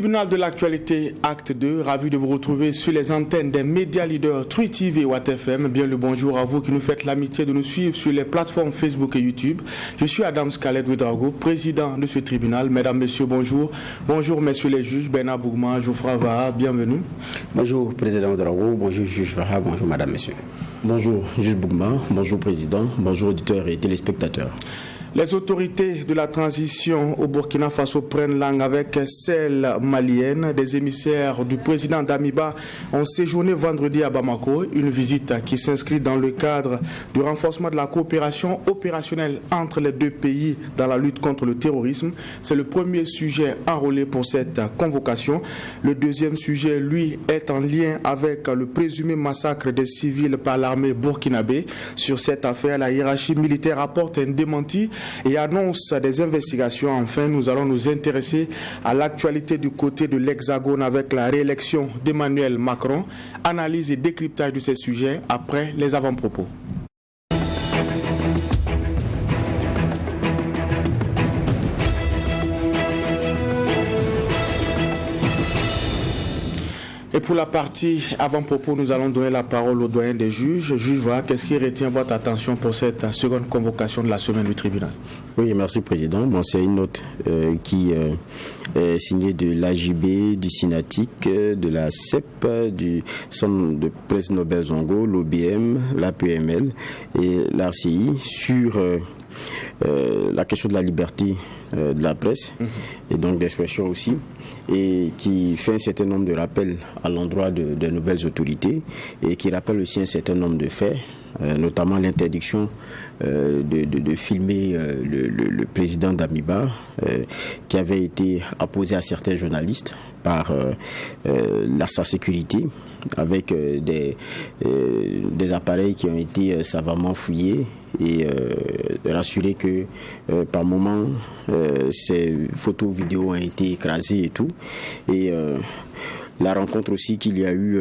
Tribunal de l'actualité, acte 2, ravi de vous retrouver sur les antennes des médias leaders True TV et Watt FM. Bien le bonjour à vous qui nous faites l'amitié de nous suivre sur les plateformes Facebook et YouTube. Je suis Adam Scalet Ouedraogo, président de ce tribunal. Mesdames, messieurs, bonjour. Bonjour, messieurs les juges, Bernard Bougma, Geoffroy Vaha, bienvenue. Bonjour, président Ouedraogo, bonjour, juge Vaha, bonjour, madame, messieurs. Bonjour, juge Bougma, bonjour, président, bonjour, auditeurs et téléspectateurs. Les autorités de la transition au Burkina Faso prennent langue avec celles maliennes. Des émissaires du président Damiba ont séjourné vendredi à Bamako, une visite qui s'inscrit dans le cadre du renforcement de la coopération opérationnelle entre les deux pays dans la lutte contre le terrorisme. C'est le premier sujet enrôlé pour cette convocation. Le deuxième sujet, lui, est en lien avec le présumé massacre des civils par l'armée burkinabé. Sur cette affaire, la hiérarchie militaire apporte un démenti et annonce des investigations. Enfin, nous allons nous intéresser à l'actualité du côté de l'Hexagone avec la réélection d'Emmanuel Macron. Analyse et décryptage de ces sujets après les avant-propos. Et pour la partie avant-propos, nous allons donner la parole au doyen des juges. Juge Vaha, qu'est-ce qui retient votre attention pour cette seconde convocation de la semaine du tribunal? Oui, merci, président. Bon, c'est une note qui est signée de l'AJB, du SINATIC, de la CEP, du Centre de presse Nobel Zongo, l'OBM, l'APML et l'RCI sur la question de la liberté de la presse et donc d'expression aussi, et qui fait un certain nombre de rappels à l'endroit de nouvelles autorités et qui rappelle aussi un certain nombre de faits, notamment l'interdiction de filmer le président Damiba qui avait été apposé à certains journalistes par sa sécurité, avec des appareils qui ont été savamment fouillés et rassurer que par moment ces photos vidéos ont été écrasées et tout. Et la rencontre aussi qu'il y a eu,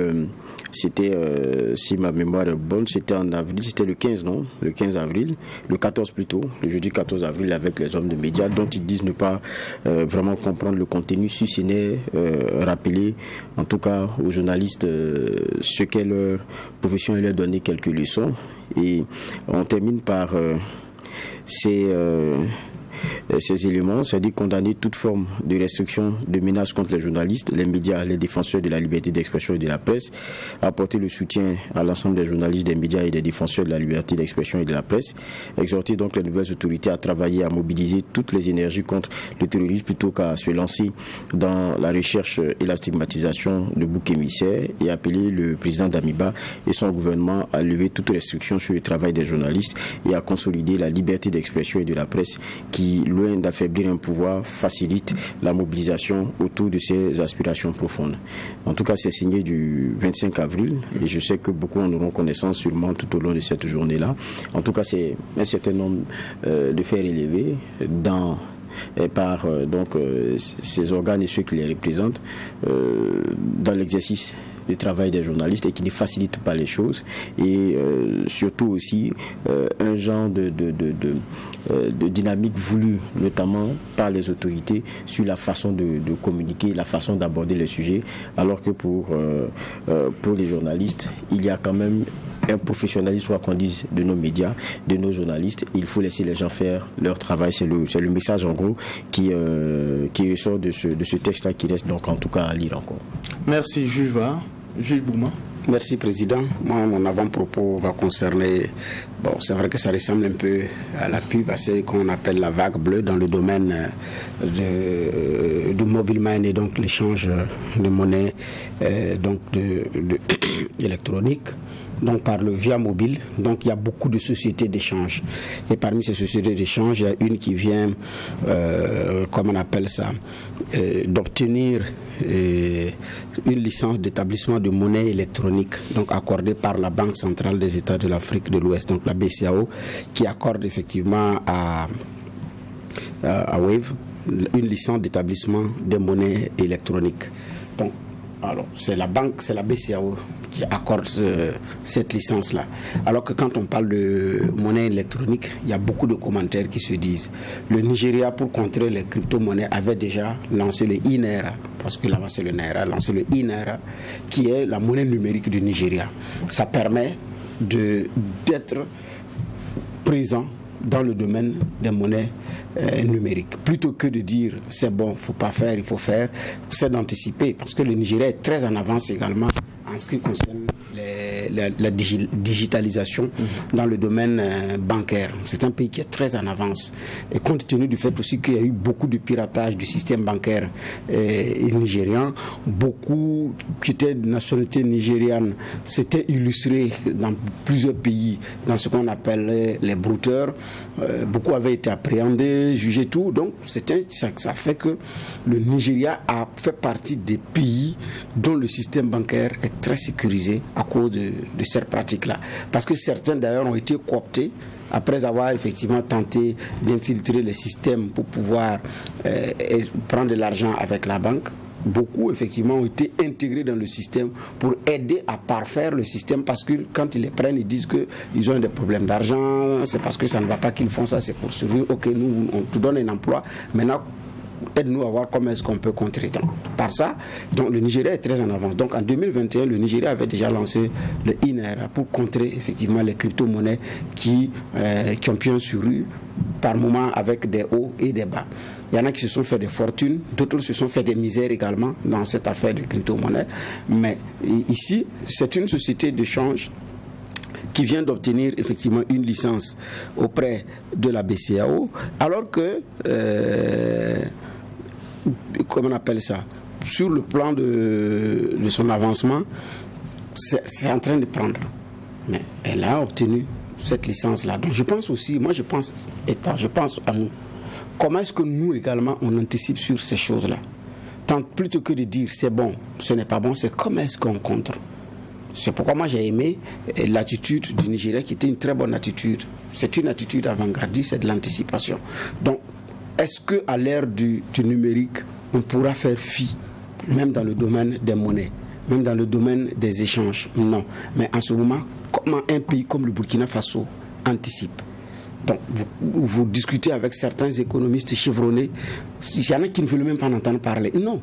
c'était, si ma mémoire est bonne, c'était en avril, c'était le 15, non? Le 15 avril, le 14 plutôt, le jeudi 14 avril avec les hommes de médias dont ils disent ne pas vraiment comprendre le contenu, si ce n'est rappeler en tout cas aux journalistes ce qu'est leur profession et leur donner quelques leçons. Et on termine par ces éléments, c'est-à-dire condamner toute forme de restriction, de menace contre les journalistes, les médias, les défenseurs de la liberté d'expression et de la presse, apporter le soutien à l'ensemble des journalistes, des médias et des défenseurs de la liberté d'expression et de la presse, exhorter donc les nouvelles autorités à travailler, à mobiliser toutes les énergies contre le terrorisme plutôt qu'à se lancer dans la recherche et la stigmatisation de boucs émissaires, et appeler le président Damiba et son gouvernement à lever toute restriction sur le travail des journalistes et à consolider la liberté d'expression et de la presse qui, loin d'affaiblir un pouvoir, facilite la mobilisation autour de ses aspirations profondes. En tout cas, c'est signé du 25 avril et je sais que beaucoup en auront connaissance sûrement tout au long de cette journée-là. En tout cas, c'est un certain nombre de faits relevés par ces organes et ceux qui les représentent dans l'exercice du travail des journalistes et qui ne facilite pas les choses, et surtout aussi un genre de dynamique voulue notamment par les autorités sur la façon de communiquer, la façon d'aborder le sujet, alors que pour les journalistes il y a quand même un professionnalisme, soit qu'on dise, de nos médias, de nos journalistes. Il faut laisser les gens faire leur travail. C'est le message en gros qui ressort de ce texte-là, qui reste donc en tout cas à lire encore. Merci, juge Vaha. Juge Bougma. Merci, président. Moi, mon avant-propos va concerner... Bon, c'est vrai que ça ressemble un peu à la pub, à ce qu'on appelle la vague bleue dans le domaine du mobile money, et donc l'échange de monnaie électronique. Donc via mobile, donc il y a beaucoup de sociétés d'échange. Et parmi ces sociétés d'échange, il y a une qui vient, comment on appelle ça, d'obtenir une licence d'établissement de monnaie électronique, donc accordée par la Banque centrale des États de l'Afrique de l'Ouest, donc la BCAO, qui accorde effectivement à Wave une licence d'établissement de monnaie électronique. Donc Alors, c'est la banque, c'est la BCEAO qui accorde cette licence-là. Alors que quand on parle de monnaie électronique, il y a beaucoup de commentaires qui se disent. Le Nigeria, pour contrer les crypto-monnaies, avait déjà lancé le e-Naira, parce que là-bas c'est le Naira, lancé le e-Naira, qui est la monnaie numérique du Nigeria. Ça permet d'être présent dans le domaine des monnaies numériques. Plutôt que de dire c'est bon, faut pas faire, il faut faire, c'est d'anticiper, parce que le Nigeria est très en avance également en ce qui concerne la digitalisation dans le domaine bancaire. C'est un pays qui est très en avance. Et compte tenu du fait aussi qu'il y a eu beaucoup de piratage du système bancaire nigérian, beaucoup qui étaient de nationalité nigériane s'étaient illustrés dans plusieurs pays, dans ce qu'on appelle les brouteurs. Beaucoup avaient été appréhendés, jugés, tout. Donc ça fait que le Nigeria a fait partie des pays dont le système bancaire est très sécurisé à cause de cette pratique-là. Parce que certains d'ailleurs ont été cooptés après avoir effectivement tenté d'infiltrer le système pour pouvoir prendre de l'argent avec la banque. Beaucoup effectivement ont été intégrés dans le système pour aider à parfaire le système, parce que quand ils les prennent, ils disent qu'ils ont des problèmes d'argent, c'est parce que ça ne va pas qu'ils font ça, c'est pour survivre. Ok, nous on te donne un emploi, maintenant aide-nous à voir comment est-ce qu'on peut contrer. Donc, par ça, donc, le Nigeria est très en avance. Donc en 2021, le Nigeria avait déjà lancé le e-Naira pour contrer effectivement les crypto-monnaies qui ont bien surru par moments avec des hauts et des bas. Il y en a qui se sont fait des fortunes, d'autres se sont fait des misères également dans cette affaire de crypto-monnaie. Mais ici, c'est une société de change qui vient d'obtenir effectivement une licence auprès de la BCEAO, alors que, comment on appelle ça, sur le plan de son avancement, c'est en train de prendre. Mais elle a obtenu cette licence-là. Donc je pense aussi, je pense à nous. Comment est-ce que nous également on anticipe sur ces choses-là? Tant plutôt que de dire c'est bon, ce n'est pas bon, c'est comment est-ce qu'on contre. C'est pourquoi moi j'ai aimé l'attitude du Nigeria, qui était une très bonne attitude. C'est une attitude avant-gardiste, c'est de l'anticipation. Donc, est-ce qu'à l'ère du numérique, on pourra faire fi, même dans le domaine des monnaies, même dans le domaine des échanges? Non. Mais en ce moment, comment un pays comme le Burkina Faso anticipe? Donc, vous discutez avec certains économistes chevronnés, il y en a qui ne veulent même pas en entendre parler. Non.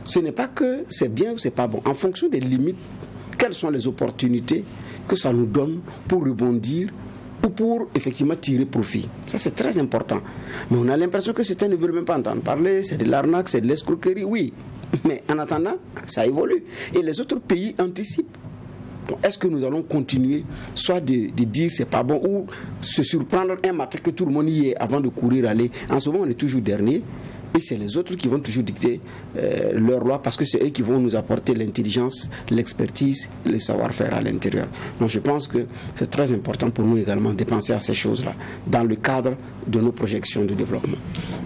Ce n'est pas que c'est bien ou c'est pas bon. En fonction des limites, quelles sont les opportunités que ça nous donne pour rebondir ou pour effectivement tirer profit? Ça, c'est très important. Mais on a l'impression que certains ne veulent même pas entendre parler. C'est de l'arnaque, c'est de l'escroquerie, oui. Mais en attendant, ça évolue. Et les autres pays anticipent. Donc, est-ce que nous allons continuer soit de dire c'est pas bon, ou se surprendre un matin que tout le monde y est avant de courir aller? En ce moment, on est toujours dernier. Et c'est les autres qui vont toujours dicter leurs lois, parce que c'est eux qui vont nous apporter l'intelligence, l'expertise, le savoir-faire à l'intérieur. Donc je pense que c'est très important pour nous également de penser à ces choses-là dans le cadre de nos projections de développement.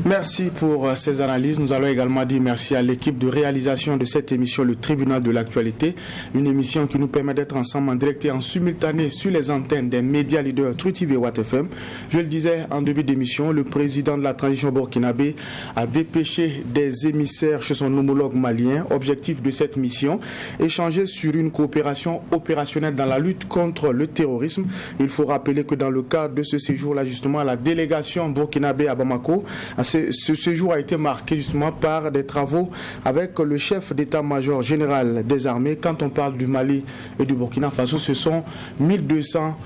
Merci pour ces analyses. Nous allons également dire merci à l'équipe de réalisation de cette émission, le Tribunal de l'actualité, une émission qui nous permet d'être ensemble en direct et en simultané sur les antennes des médias leaders True TV et Watt FM. Je le disais en début d'émission, le président de la transition burkinabé a dépêché des émissaires chez son homologue malien. Objectif de cette mission, échanger sur une coopération opérationnelle dans la lutte contre le terrorisme. Il faut rappeler que dans le cadre de ce séjour-là, justement, la délégation burkinabé à Bamako, ce séjour a été marqué justement par des travaux avec le chef d'état-major général des armées. Quand on parle du Mali et du Burkina Faso, ce sont 1200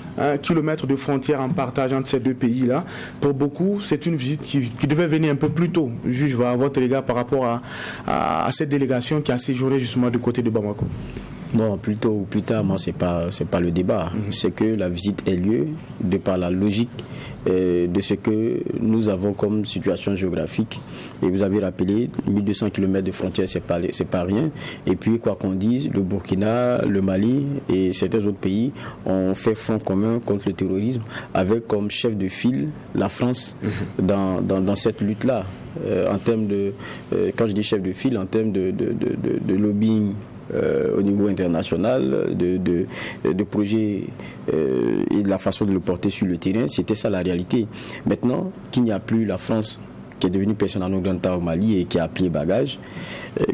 km de frontières en partage entre ces deux pays-là. Pour beaucoup, c'est une visite qui devait venir un peu plus tôt. Juge, à votre égard par rapport à cette délégation qui a séjourné justement du côté de Bamako. Non, plus tôt ou plus tard, moi, c'est pas le débat. C'est que la visite ait lieu de par la logique de ce que nous avons comme situation géographique. Et vous avez rappelé, 1200 km de frontières, c'est pas rien. Et puis, quoi qu'on dise, le Burkina, le Mali et certains autres pays ont fait front commun contre le terrorisme, avec comme chef de file la France dans cette lutte-là. En termes de, quand je dis chef de file, en termes de lobbying au niveau international, de projets et de la façon de le porter sur le terrain, c'était ça la réalité. Maintenant qu'il n'y a plus la France qui est devenu persona non grata au Mali et qui a plié bagage.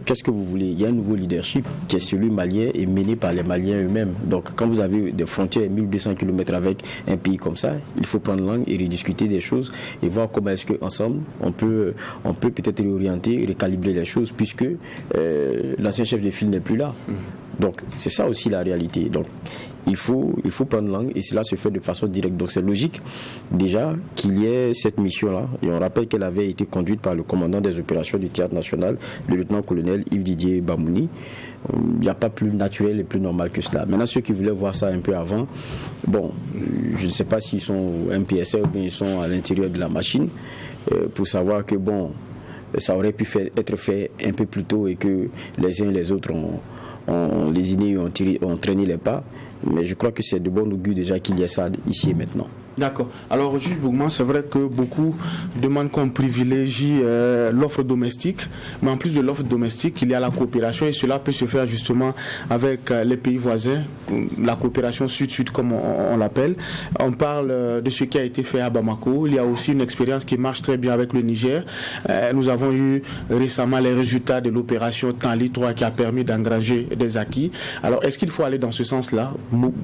Qu'est-ce que vous voulez? Il y a un nouveau leadership qui est celui malien et mené par les Maliens eux-mêmes. Donc quand vous avez des frontières 1200 km avec un pays comme ça, il faut prendre langue et rediscuter des choses et voir comment est-ce qu'ensemble on peut peut-être réorienter, récalibrer les choses puisque l'ancien chef de file n'est plus là. Donc c'est ça aussi la réalité. Donc il faut prendre langue et cela se fait de façon directe. Donc c'est logique déjà qu'il y ait cette mission-là. Et on rappelle qu'elle avait été conduite par le commandant des opérations du Théâtre national, le lieutenant-colonel Yves-Didier Bamouni. Il n'y a pas plus naturel et plus normal que cela. Maintenant, ceux qui voulaient voir ça un peu avant, bon, je ne sais pas s'ils sont MPSR ou bien ils sont à l'intérieur de la machine, pour savoir que bon, ça aurait pu être fait un peu plus tôt et que les uns et les autres ont lésiné, ont traîné les pas. Mais je crois que c'est de bon augure déjà qu'il y ait ça ici et maintenant. D'accord. Alors, juge Bougman, c'est vrai que beaucoup demandent qu'on privilégie l'offre domestique, mais en plus de l'offre domestique, il y a la coopération et cela peut se faire justement avec les pays voisins, la coopération sud-sud comme on l'appelle. On parle de ce qui a été fait à Bamako. Il y a aussi une expérience qui marche très bien avec le Niger. Nous avons eu récemment les résultats de l'opération Tanli 3 qui a permis d'engranger des acquis. Alors, est-ce qu'il faut aller dans ce sens-là,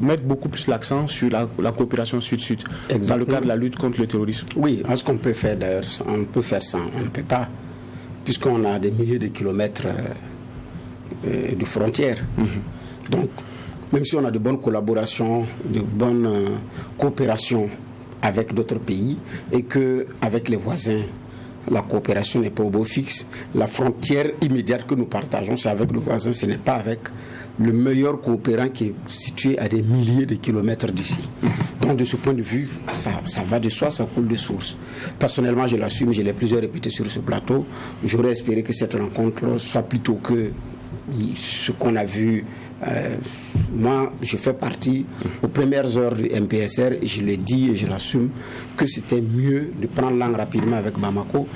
mettre beaucoup plus l'accent sur la coopération sud-sud? Exactement. Dans le cadre de la lutte contre le terrorisme. Oui, ce qu'on peut faire d'ailleurs, on peut faire ça, on ne peut pas, puisqu'on a des milliers de kilomètres de frontières. Donc, même si on a de bonnes collaborations, de bonnes coopérations avec d'autres pays, et qu'avec les voisins, la coopération n'est pas au beau fixe, la frontière immédiate que nous partageons, c'est avec le voisin, ce n'est pas avec le meilleur coopérant qui est situé à des milliers de kilomètres d'ici. Donc de ce point de vue, ça va de soi, ça coule de source. Personnellement, je l'assume, je l'ai plusieurs répété sur ce plateau. J'aurais espéré que cette rencontre soit plutôt que ce qu'on a vu. Moi, je fais partie aux premières heures du MPSR et je l'ai dit et je l'assume que c'était mieux de prendre langue rapidement avec Bamako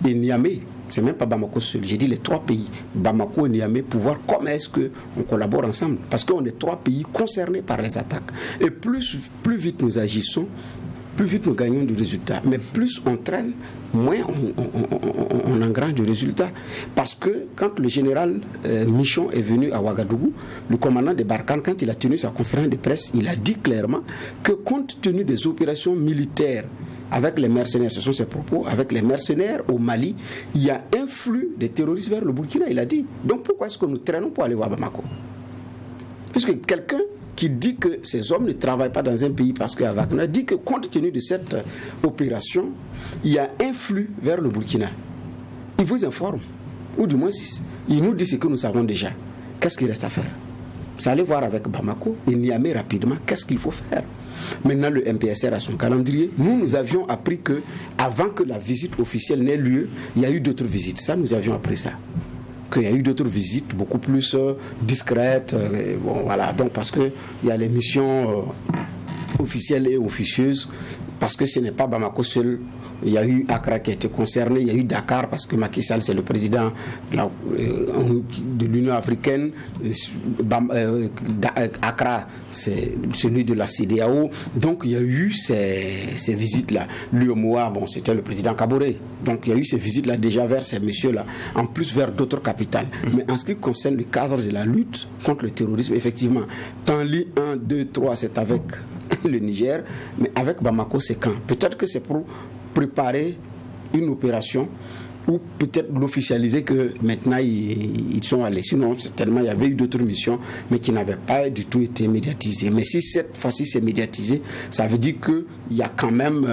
et Niamey. C'est même pas Bamako seul. J'ai dit les trois pays, Bamako et Niamey, pour voir comment est-ce qu'on collabore ensemble. Parce qu'on est trois pays concernés par les attaques. Et plus vite nous agissons, plus vite nous gagnons du résultat. Mais plus on traîne, moins on engrange du résultat. Parce que quand le général Michon est venu à Ouagadougou, le commandant de Barkhane, quand il a tenu sa conférence de presse, il a dit clairement que compte tenu des opérations militaires avec les mercenaires, ce sont ses propos, avec les mercenaires au Mali, il y a un flux de terroristes vers le Burkina, il a dit. Donc pourquoi est-ce que nous traînons pour aller voir Bamako? Puisque quelqu'un qui dit que ces hommes ne travaillent pas dans un pays parce qu'à Wagner dit que compte tenu de cette opération, il y a un flux vers le Burkina. Il vous informe, ou du moins il nous dit ce que nous savons déjà. Qu'est-ce qu'il reste à faire? C'est aller voir avec Bamako et Niamey rapidement qu'est-ce qu'il faut faire. Maintenant, le MPSR a son calendrier. Nous avions appris que avant que la visite officielle n'ait lieu, il y a eu d'autres visites. Ça, nous avions appris ça. Qu'il y a eu d'autres visites beaucoup plus discrètes. Bon, voilà. Donc, parce qu'il y a les missions officielles et officieuses. Parce que ce n'est pas Bamako seul. Il y a eu Accra qui a été concerné, il y a eu Dakar parce que Macky Sall c'est le président de l'Union africaine, Accra c'est celui de la CEDEAO, donc il y a eu ces visites-là. L'UEMOA, bon c'était le président Kaboré, donc il y a eu ces visites-là déjà vers ces messieurs-là, en plus vers d'autres capitales. Mais en ce qui concerne le cadre de la lutte contre le terrorisme, effectivement, Tanli 1, 2, 3 c'est avec le Niger, mais avec Bamako c'est quand? Peut-être que c'est pour préparer une opération ou peut-être l'officialiser que maintenant ils sont allés. Sinon, certainement, il y avait eu d'autres missions, mais qui n'avaient pas du tout été médiatisées. Mais si cette fois-ci c'est médiatisé, ça veut dire qu'il y a quand même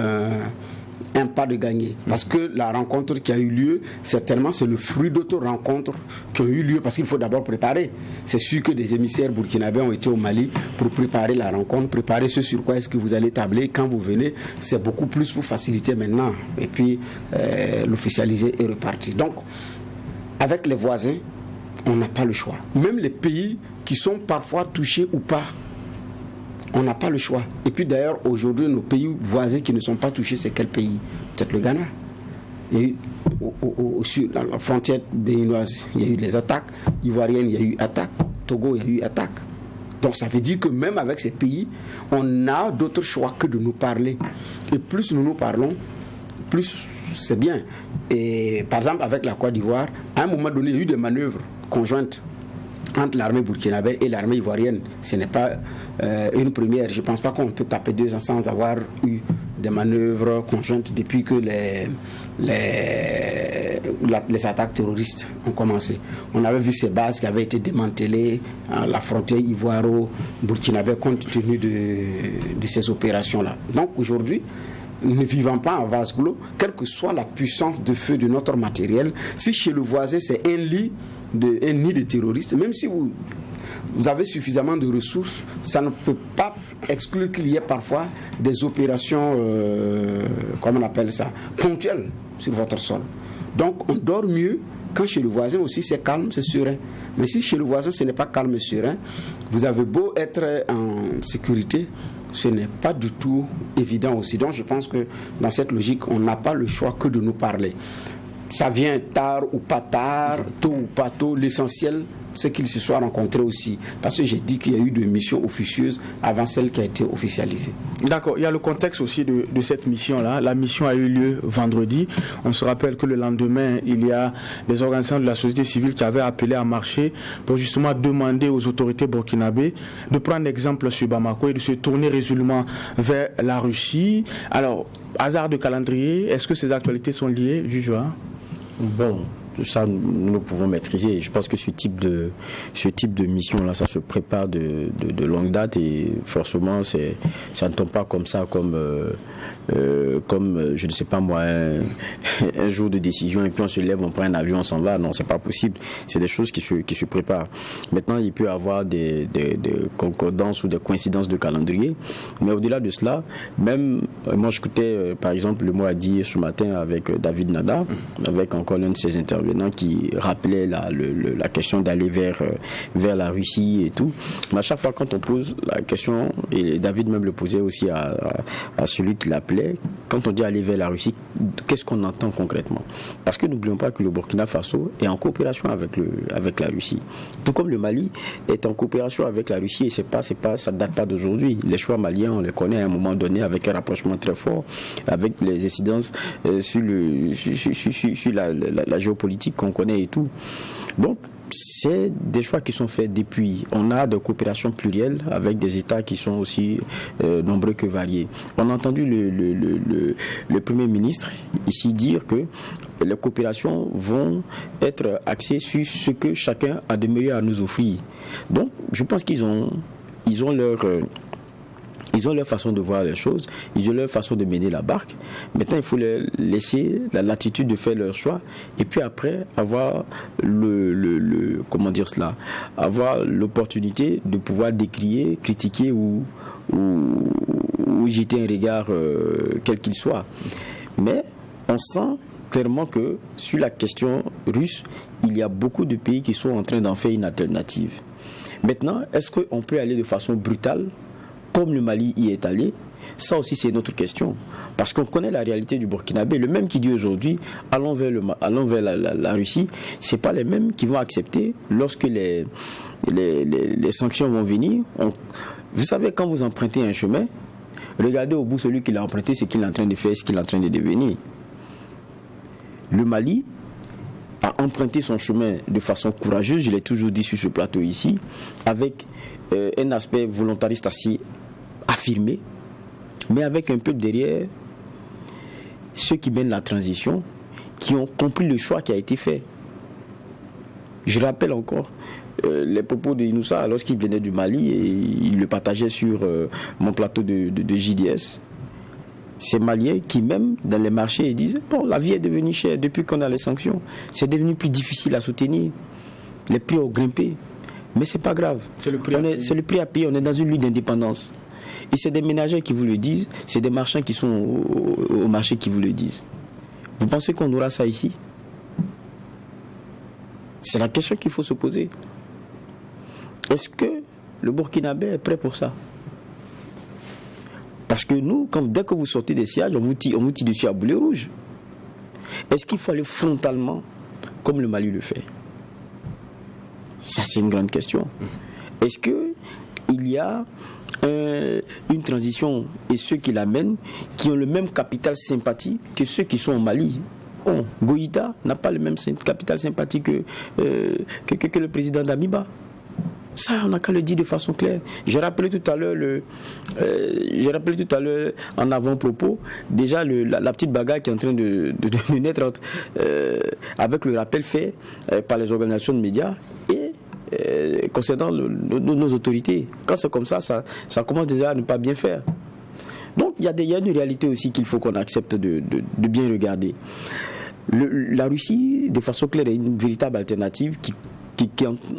un pas de gagner. Parce que la rencontre qui a eu lieu, certainement, c'est le fruit d'autres rencontres qui ont eu lieu, parce qu'il faut d'abord préparer. C'est sûr que des émissaires burkinabés ont été au Mali pour préparer la rencontre, préparer ce sur quoi est-ce que vous allez tabler. Quand vous venez, c'est beaucoup plus pour faciliter maintenant. Et puis, l'officialiser et repartir. Donc, avec les voisins, on n'a pas le choix. Même les pays qui sont parfois touchés ou pas, on n'a pas le choix. Et puis d'ailleurs, aujourd'hui, nos pays voisins qui ne sont pas touchés, c'est quel pays? Peut-être le Ghana. Et dans la frontière béninoise, il y a eu des attaques. Ivoirienne, il y a eu attaques. Togo, il y a eu attaques. Donc ça veut dire que même avec ces pays, on a d'autres choix que de nous parler. Et plus nous nous parlons, plus, c'est bien. Et par exemple, avec la Côte d'Ivoire, à un moment donné, il y a eu des manœuvres conjointes entre l'armée burkinabé et l'armée ivoirienne. Ce n'est pas une première. Je ne pense pas qu'on peut taper 2 ans sans avoir eu des manœuvres conjointes depuis que les attaques terroristes ont commencé. On avait vu ces bases qui avaient été démantelées à la frontière ivoiro-burkinabé compte tenu de ces opérations-là. Donc aujourd'hui, nous ne vivons pas en vase clos, quelle que soit la puissance de feu de notre matériel. Si chez le voisin c'est un nid de terroristes, même si vous avez suffisamment de ressources, ça ne peut pas exclure qu'il y ait parfois des opérations, comment on appelle ça, ponctuelles sur votre sol. Donc on dort mieux quand chez le voisin aussi c'est calme, c'est serein. Mais si chez le voisin ce n'est pas calme et serein, vous avez beau être en sécurité, ce n'est pas du tout évident aussi. Donc je pense que dans cette logique, on n'a pas le choix que de nous parler. Ça vient tard ou pas tard, tôt ou pas tôt, l'essentiel c'est qu'ils se soient rencontrés aussi. Parce que j'ai dit qu'il y a eu des missions officieuses avant celle qui a été officialisée. D'accord, il y a le contexte aussi de cette mission-là. La mission a eu lieu vendredi. On se rappelle que le lendemain, il y a des organisations de la société civile qui avaient appelé à marcher pour justement demander aux autorités burkinabées de prendre exemple sur Bamako et de se tourner résolument vers la Russie. Alors, hasard de calendrier, est-ce que ces actualités sont liées, juge? Bon, ça nous pouvons maîtriser. Je pense que ce type de mission-là, ça se prépare de longue date et forcément, ça ne tombe pas comme ça, comme je ne sais pas moi, un jour de décision et puis on se lève, on prend un avion, on s'en va. Non, c'est pas possible. C'est des choses qui se préparent. Maintenant, il peut y avoir des concordances ou des coïncidences de calendrier, mais au-delà de cela, même moi j'écoutais par exemple le mot à dire ce matin avec David Nada, avec encore l'un de ses intervenants qui rappelait la question d'aller vers la Russie et tout. Mais à chaque fois quand on pose la question, et David même le posait aussi à celui qui l'appelait, quand on dit aller vers la Russie, qu'est-ce qu'on entend concrètement? Parce que n'oublions pas que le Burkina Faso est en coopération avec la Russie. Tout comme le Mali est en coopération avec la Russie, et ça ne date pas d'aujourd'hui. Les choix maliens, on les connaît à un moment donné avec un rapprochement très fort, avec les incidences sur la géopolitique qu'on connaît et tout. Donc, c'est des choix qui sont faits depuis. On a des coopérations plurielles avec des États qui sont aussi nombreux que variés. On a entendu le Premier ministre ici dire que les coopérations vont être axées sur ce que chacun a de meilleur à nous offrir. Donc, je pense qu'ils ont leur façon de voir les choses, ils ont leur façon de mener la barque. Maintenant, il faut leur laisser la latitude de faire leur choix et puis après avoir avoir l'opportunité de pouvoir décrier, critiquer ou jeter un regard quel qu'il soit. Mais on sent clairement que sur la question russe, il y a beaucoup de pays qui sont en train d'en faire une alternative. Maintenant, est-ce qu'on peut aller de façon brutale comme le Mali y est allé? Ça aussi c'est une autre question. Parce qu'on connaît la réalité du Burkinabé. Le même qui dit aujourd'hui allons vers la Russie, ce n'est pas les mêmes qui vont accepter lorsque les sanctions vont venir. Vous savez, quand vous empruntez un chemin, regardez au bout celui qui l'a emprunté, ce qu'il est en train de faire, ce qu'il est en train de devenir. Le Mali a emprunté son chemin de façon courageuse, je l'ai toujours dit sur ce plateau ici, avec un aspect volontariste assez affirmé, mais avec un peu derrière ceux qui mènent la transition, qui ont compris le choix qui a été fait. Je rappelle encore les propos de Inoussa lorsqu'il venait du Mali et il le partageait sur mon plateau de JDS. Ces Maliens qui même dans les marchés ils disent bon, la vie est devenue chère depuis qu'on a les sanctions, c'est devenu plus difficile à soutenir, les prix ont grimpé. Mais c'est pas grave. C'est le prix à payer. On est dans une lutte d'indépendance. Et c'est des ménagers qui vous le disent, c'est des marchands qui sont au marché qui vous le disent. Vous pensez qu'on aura ça ici? C'est la question qu'il faut se poser. Est-ce que le Burkinabé est prêt pour ça? Parce que nous, dès que vous sortez des sièges, on vous tire dessus à boulet rouge. Est-ce qu'il faut aller frontalement comme le Mali le fait? Ça, c'est une grande question. Est-ce qu'il y a une transition et ceux qui l'amènent, qui ont le même capital sympathie que ceux qui sont au Mali. Bon, Goïta n'a pas le même capital sympathie que le président d'Amiba. Ça, on n'a qu'à le dire de façon claire. J'ai rappelé tout à l'heure en avant-propos, déjà la petite bagarre qui est en train de naître avec le rappel fait par les organisations de médias et concernant nos autorités. Quand c'est comme ça commence déjà à ne pas bien faire. Donc il y a une réalité aussi qu'il faut qu'on accepte de bien regarder. La Russie, de façon claire, est une véritable alternative qui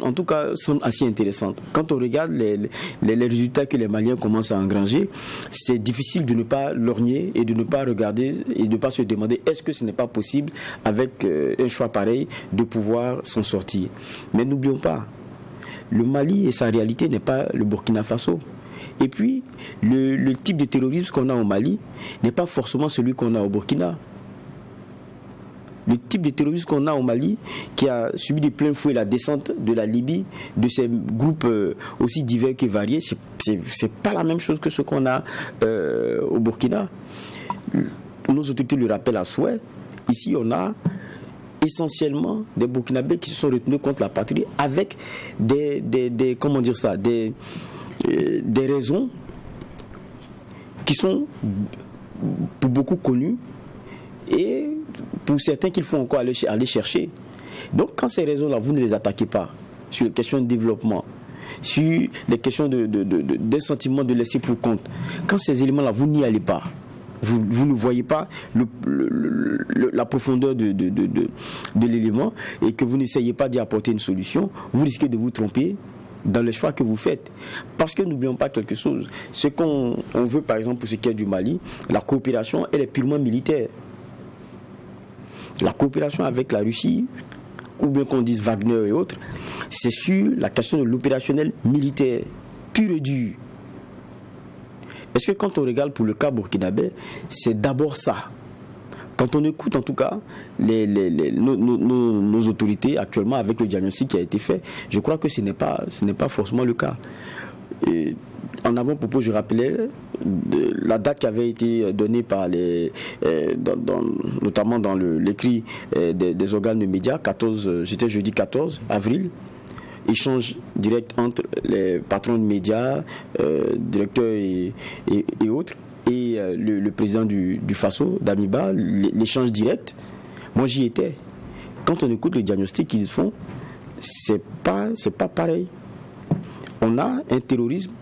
en tout cas semble assez intéressante. Quand on regarde les résultats que les Maliens commencent à engranger, c'est difficile de ne pas lorgner et de ne pas regarder et de ne pas se demander est-ce que ce n'est pas possible avec un choix pareil de pouvoir s'en sortir. Mais n'oublions pas, le Mali et sa réalité n'est pas le Burkina Faso. Et puis, le type de terrorisme qu'on a au Mali n'est pas forcément celui qu'on a au Burkina. Le type de terrorisme qu'on a au Mali, qui a subi de plein fouet la descente de la Libye, de ces groupes aussi divers que variés, c'est pas la même chose que ce qu'on a au Burkina. Nos autorités le rappellent à souhait. Ici, on a essentiellement des Burkinabés qui se sont retenus contre la patrie avec des raisons qui sont pour beaucoup connues et pour certains qu'il faut encore aller chercher. Donc quand ces raisons-là, vous ne les attaquez pas sur les questions de développement, sur les questions d'un sentiment de laisser pour compte, quand ces éléments-là, vous n'y allez pas, vous ne voyez pas la profondeur de l'élément et que vous n'essayez pas d'y apporter une solution, vous risquez de vous tromper dans les choix que vous faites. Parce que n'oublions pas quelque chose, ce qu'on veut par exemple pour ce qui est du Mali, la coopération, elle est purement militaire. La coopération avec la Russie, ou bien qu'on dise Wagner et autres, c'est sur la question de l'opérationnel militaire, pur et dur. Est-ce que quand on regarde pour le cas burkinabé, c'est d'abord ça? Quand on écoute en tout cas nos autorités actuellement avec le diagnostic qui a été fait, je crois que ce n'est pas forcément le cas. Et en avant-propos, je rappelais la date qui avait été donnée par notamment dans l'écrit des organes de médias, c'était jeudi 14 avril, échange direct entre les patrons de médias, directeurs et autres, et le président du Faso, d'Amiba, l'échange direct. Moi j'y étais. Quand on écoute le diagnostic qu'ils font, c'est pas pareil. On a un terrorisme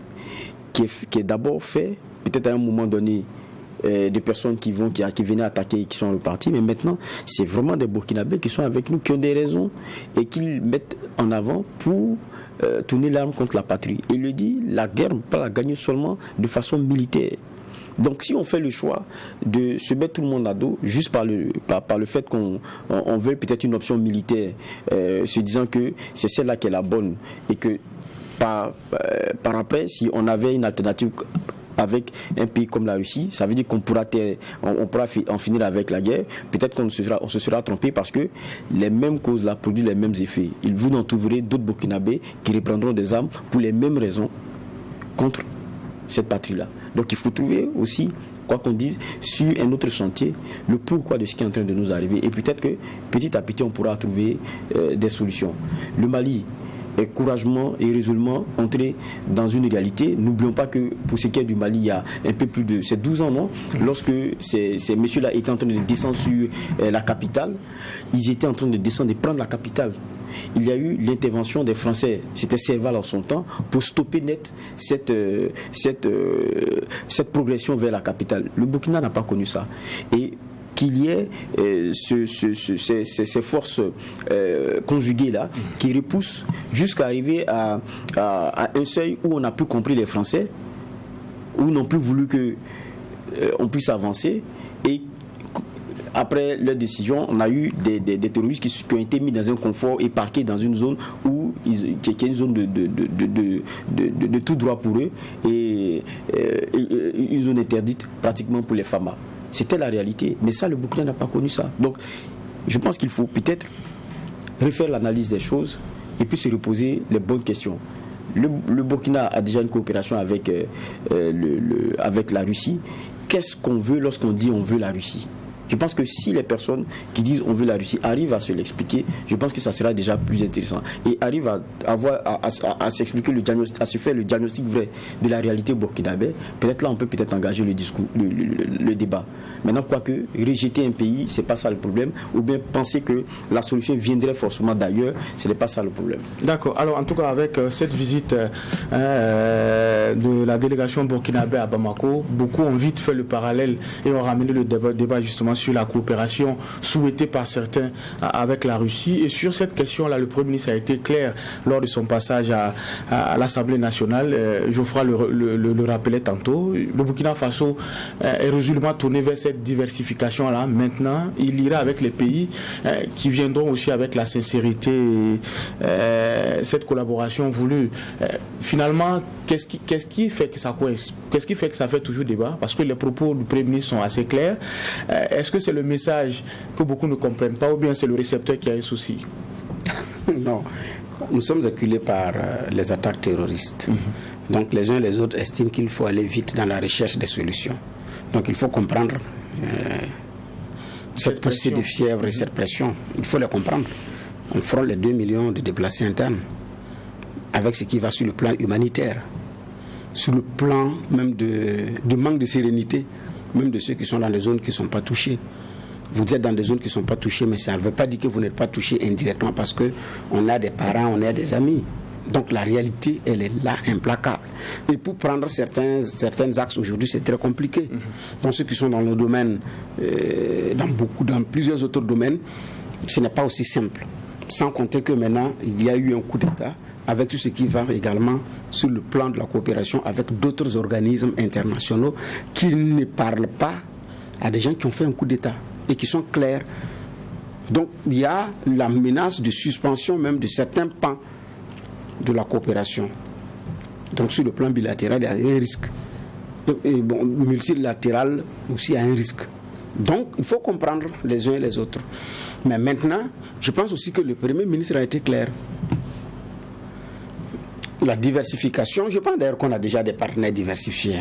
qui est d'abord fait, peut-être à un moment donné, des personnes qui venaient attaquer et qui sont reparties, mais maintenant, c'est vraiment des Burkinabés qui sont avec nous, qui ont des raisons et qu'ils mettent en avant pour tourner l'arme contre la patrie. Et il le dit, la guerre, on ne peut pas la gagner seulement de façon militaire. Donc si on fait le choix de se mettre tout le monde à dos, juste par le fait qu'on veut peut-être une option militaire, se disant que c'est celle-là qui est la bonne, et que par après, si on avait une alternative avec un pays comme la Russie, ça veut dire qu'on pourra en finir avec la guerre. Peut-être qu'on se sera trompé parce que les mêmes causes-là produisent les mêmes effets. Vous en trouverez d'autres Burkinabés qui reprendront des armes pour les mêmes raisons contre cette patrie-là. Donc il faut trouver aussi, quoi qu'on dise, sur un autre chantier, le pourquoi de ce qui est en train de nous arriver. Et peut-être que petit à petit, on pourra trouver des solutions. Le Mali est courageusement et résolument entré dans une réalité. N'oublions pas que pour ce qui est du Mali, il y a un peu plus de... C'est 12 ans, non? Lorsque ces messieurs-là étaient en train de descendre sur la capitale, ils étaient en train de descendre et prendre la capitale. Il y a eu l'intervention des Français, c'était Serval en son temps, pour stopper net cette progression vers la capitale. Le Burkina n'a pas connu ça. Et qu'il y ait ces forces conjuguées là qui repoussent jusqu'à arriver à un seuil où on n'a plus compris les Français, où ils n'ont plus voulu qu'on puisse avancer, et après leur décision, on a eu des terroristes qui ont été mis dans un confort et parqués dans une zone qui est une zone de tout droit pour eux, et une zone interdite pratiquement pour les FAMA. C'était la réalité. Mais ça, le Burkina n'a pas connu ça. Donc, je pense qu'il faut peut-être refaire l'analyse des choses et puis se reposer les bonnes questions. le Burkina a déjà une coopération avec, avec la Russie. Qu'est-ce qu'on veut lorsqu'on dit on veut la Russie? Je pense que si les personnes qui disent on veut la Russie arrivent à se l'expliquer, je pense que ça sera déjà plus intéressant et arrivent à s'expliquer le diagnostic, à se faire le diagnostic vrai de la réalité burkinabé. Peut-être là on peut engager le discours, le débat. Maintenant, quoique rejeter un pays, c'est pas ça le problème, ou bien penser que la solution viendrait forcément d'ailleurs, ce n'est pas ça le problème. D'accord. Alors en tout cas avec cette visite de la délégation burkinabé à Bamako, beaucoup ont vite fait le parallèle et ont ramené le débat justement sur la coopération souhaitée par certains avec la Russie. Et sur cette question-là, le Premier ministre a été clair lors de son passage à l'Assemblée nationale. Geoffroy le rappelait tantôt. Le Burkina Faso est résolument tourné vers cette diversification-là. Maintenant, il ira avec les pays qui viendront aussi avec la sincérité et cette collaboration voulue. Finalement, qu'est-ce qui fait que ça coince? Qu'est-ce qui fait que ça fait toujours débat? Parce que les propos du Premier ministre sont assez clairs. Est-ce que c'est le message que beaucoup ne comprennent pas ou bien c'est le récepteur qui a un souci? Non, nous sommes acculés par les attaques terroristes. Donc les uns et les autres estiment qu'il faut aller vite dans la recherche des solutions. Donc il faut comprendre cette poussée de fièvre et cette pression. Il faut les comprendre. On frôle les 2 millions de déplacés internes avec ce qui va sur le plan humanitaire, sur le plan même de manque de sérénité, même de ceux qui sont dans des zones qui ne sont pas touchées. Vous êtes dans des zones qui ne sont pas touchées, mais ça ne veut pas dire que vous n'êtes pas touché indirectement parce qu'on a des parents, on a des amis. Donc la réalité, elle est là, implacable. Et pour prendre certains axes aujourd'hui, c'est très compliqué. Dans ceux qui sont dans le domaine, dans plusieurs autres domaines, ce n'est pas aussi simple. Sans compter que maintenant, il y a eu un coup d'État avec tout ce qui va également sur le plan de la coopération avec d'autres organismes internationaux qui ne parlent pas à des gens qui ont fait un coup d'État et qui sont clairs. Donc il y a la menace de suspension même de certains pans de la coopération. Donc sur le plan bilatéral, il y a un risque. Et bon, multilatéral aussi, il y a un risque. Donc il faut comprendre les uns et les autres. Mais maintenant, je pense aussi que le Premier ministre a été clair. La diversification, je pense d'ailleurs qu'on a déjà des partenaires diversifiés.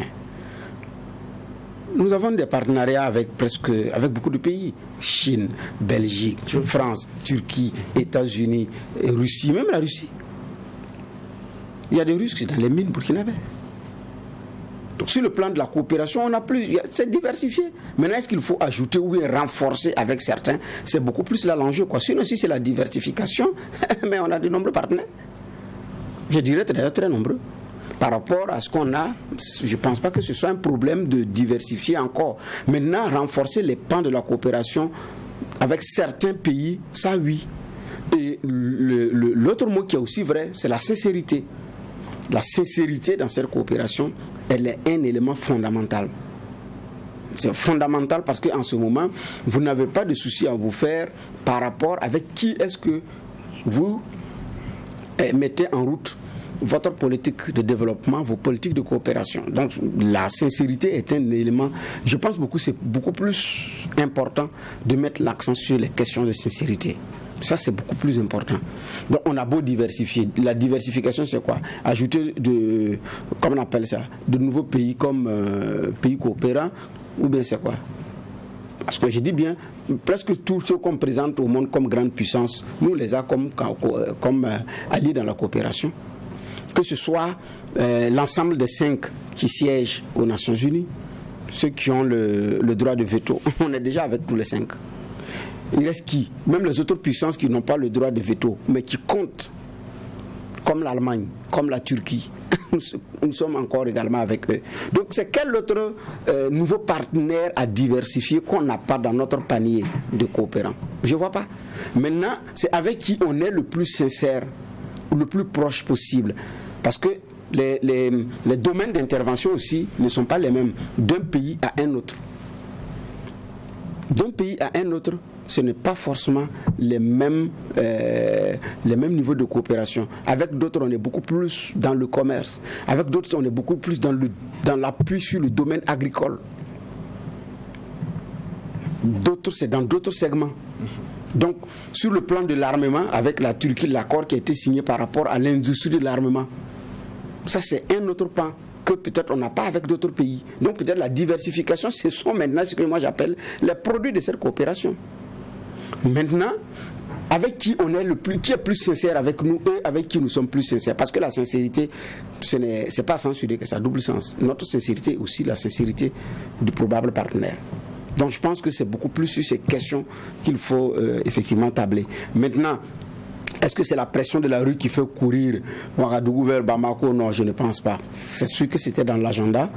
Nous avons des partenariats avec beaucoup de pays. Chine, Belgique, France, Turquie, États-Unis, Russie, même la Russie. Il y a des Russes qui sont dans les mines burkinabé. Donc sur le plan de la coopération, on a plus, c'est diversifié. Maintenant, est-ce qu'il faut ajouter ou renforcer avec certains? C'est beaucoup plus là l'enjeu, quoi. Sinon, si c'est la diversification, mais on a de nombreux partenaires. Je dirais d'ailleurs très nombreux. Par rapport à ce qu'on a, je ne pense pas que ce soit un problème de diversifier encore. Maintenant, renforcer les pans de la coopération avec certains pays, ça oui. Et l'autre mot qui est aussi vrai, c'est la sincérité. La sincérité dans cette coopération, elle est un élément fondamental. C'est fondamental parce qu'en ce moment, vous n'avez pas de souci à vous faire par rapport avec qui est-ce que vous mettez en route votre politique de développement, vos politiques de coopération. Donc la sincérité est un élément, je pense c'est beaucoup plus important de mettre l'accent sur les questions de sincérité. Ça, c'est beaucoup plus important. Donc, on a beau diversifier. La diversification, c'est quoi? Ajouter comment on appelle ça, de nouveaux pays comme pays coopérants, ou bien c'est quoi? Parce que je dis bien, presque tout ce qu'on présente au monde comme grande puissance, nous les a comme alliés dans la coopération. Que ce soit l'ensemble des 5 qui siègent aux Nations Unies, ceux qui ont le droit de veto, on est déjà avec tous les 5. Il reste qui? Même les autres puissances qui n'ont pas le droit de veto, mais qui comptent, comme l'Allemagne, comme la Turquie. Nous sommes encore également avec eux. Donc c'est quel autre nouveau partenaire à diversifier qu'on n'a pas dans notre panier de coopérants? Je ne vois pas. Maintenant, c'est avec qui on est le plus sincère, ou le plus proche possible. Parce que les domaines d'intervention aussi ne sont pas les mêmes d'un pays à un autre. D'un pays à un autre, ce n'est pas forcément les mêmes niveaux de coopération. Avec d'autres, on est beaucoup plus dans le commerce. Avec d'autres, on est beaucoup plus dans l'appui sur le domaine agricole. D'autres, c'est dans d'autres segments. Donc, sur le plan de l'armement, avec la Turquie, l'accord qui a été signé par rapport à l'industrie de l'armement, Ça, c'est un autre pan que peut-être on n'a pas avec d'autres pays. Donc peut-être la diversification, ce sont maintenant ce que moi j'appelle les produits de cette coopération. Maintenant, avec qui on est qui est plus sincère avec nous et avec qui nous sommes plus sincères. Parce que la sincérité, c'est pas censuré que ça a double sens. Notre sincérité est aussi la sincérité du probable partenaire. Donc je pense que c'est beaucoup plus sur ces questions qu'il faut effectivement tabler. Maintenant, est-ce que c'est la pression de la rue qui fait courir Ouagadougou vers Bamako? Non, je ne pense pas. C'est sûr que c'était dans l'agenda.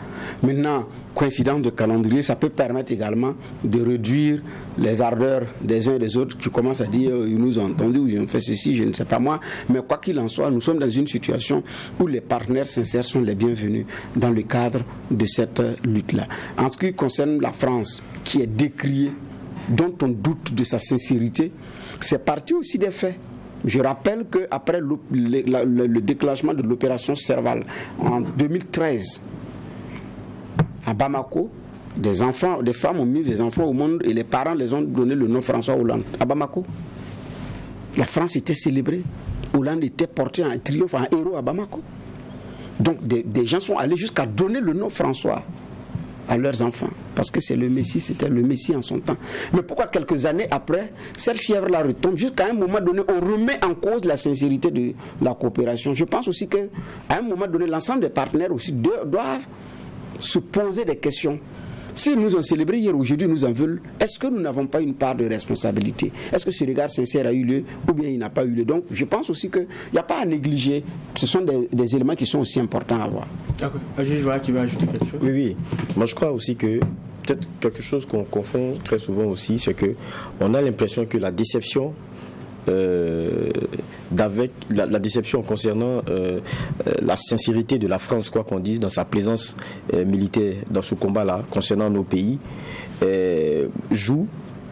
Maintenant, coïncidence de calendrier, ça peut permettre également de réduire les ardeurs des uns et des autres qui commencent à dire ils nous ont entendus ou ils ont fait ceci, je ne sais pas moi. Mais quoi qu'il en soit, nous sommes dans une situation où les partenaires sincères sont les bienvenus dans le cadre de cette lutte-là. En ce qui concerne la France, qui est décriée, dont on doute de sa sincérité, c'est parti aussi des faits. Je rappelle qu'après le déclenchement de l'opération Serval en 2013, à Bamako, des femmes ont mis des enfants au monde et les parents les ont donné le nom François Hollande. À Bamako, la France était célébrée. Hollande était porté en triomphe, en héros à Bamako. Donc des gens sont allés jusqu'à donner le nom François à leurs enfants, parce que c'est le Messie, c'était le Messie en son temps. Mais pourquoi quelques années après, cette fièvre-là retombe, jusqu'à un moment donné, on remet en cause la sincérité de la coopération. Je pense aussi qu'à un moment donné, l'ensemble des partenaires aussi doivent se poser des questions. Si nous ont célébré hier, aujourd'hui nous en veulent, est-ce que nous n'avons pas une part de responsabilité? Est-ce que ce regard sincère a eu lieu ou bien il n'a pas eu lieu? Donc je pense aussi qu'il n'y a pas à négliger. Ce sont des éléments qui sont aussi importants à voir. D'accord. Je vois qui va ajouter quelque chose. Oui. Moi je crois aussi que peut-être quelque chose qu'on confond très souvent aussi, c'est qu'on a l'impression que la déception la déception concernant la sincérité de la France, quoi qu'on dise, dans sa présence militaire dans ce combat-là, concernant nos pays, joue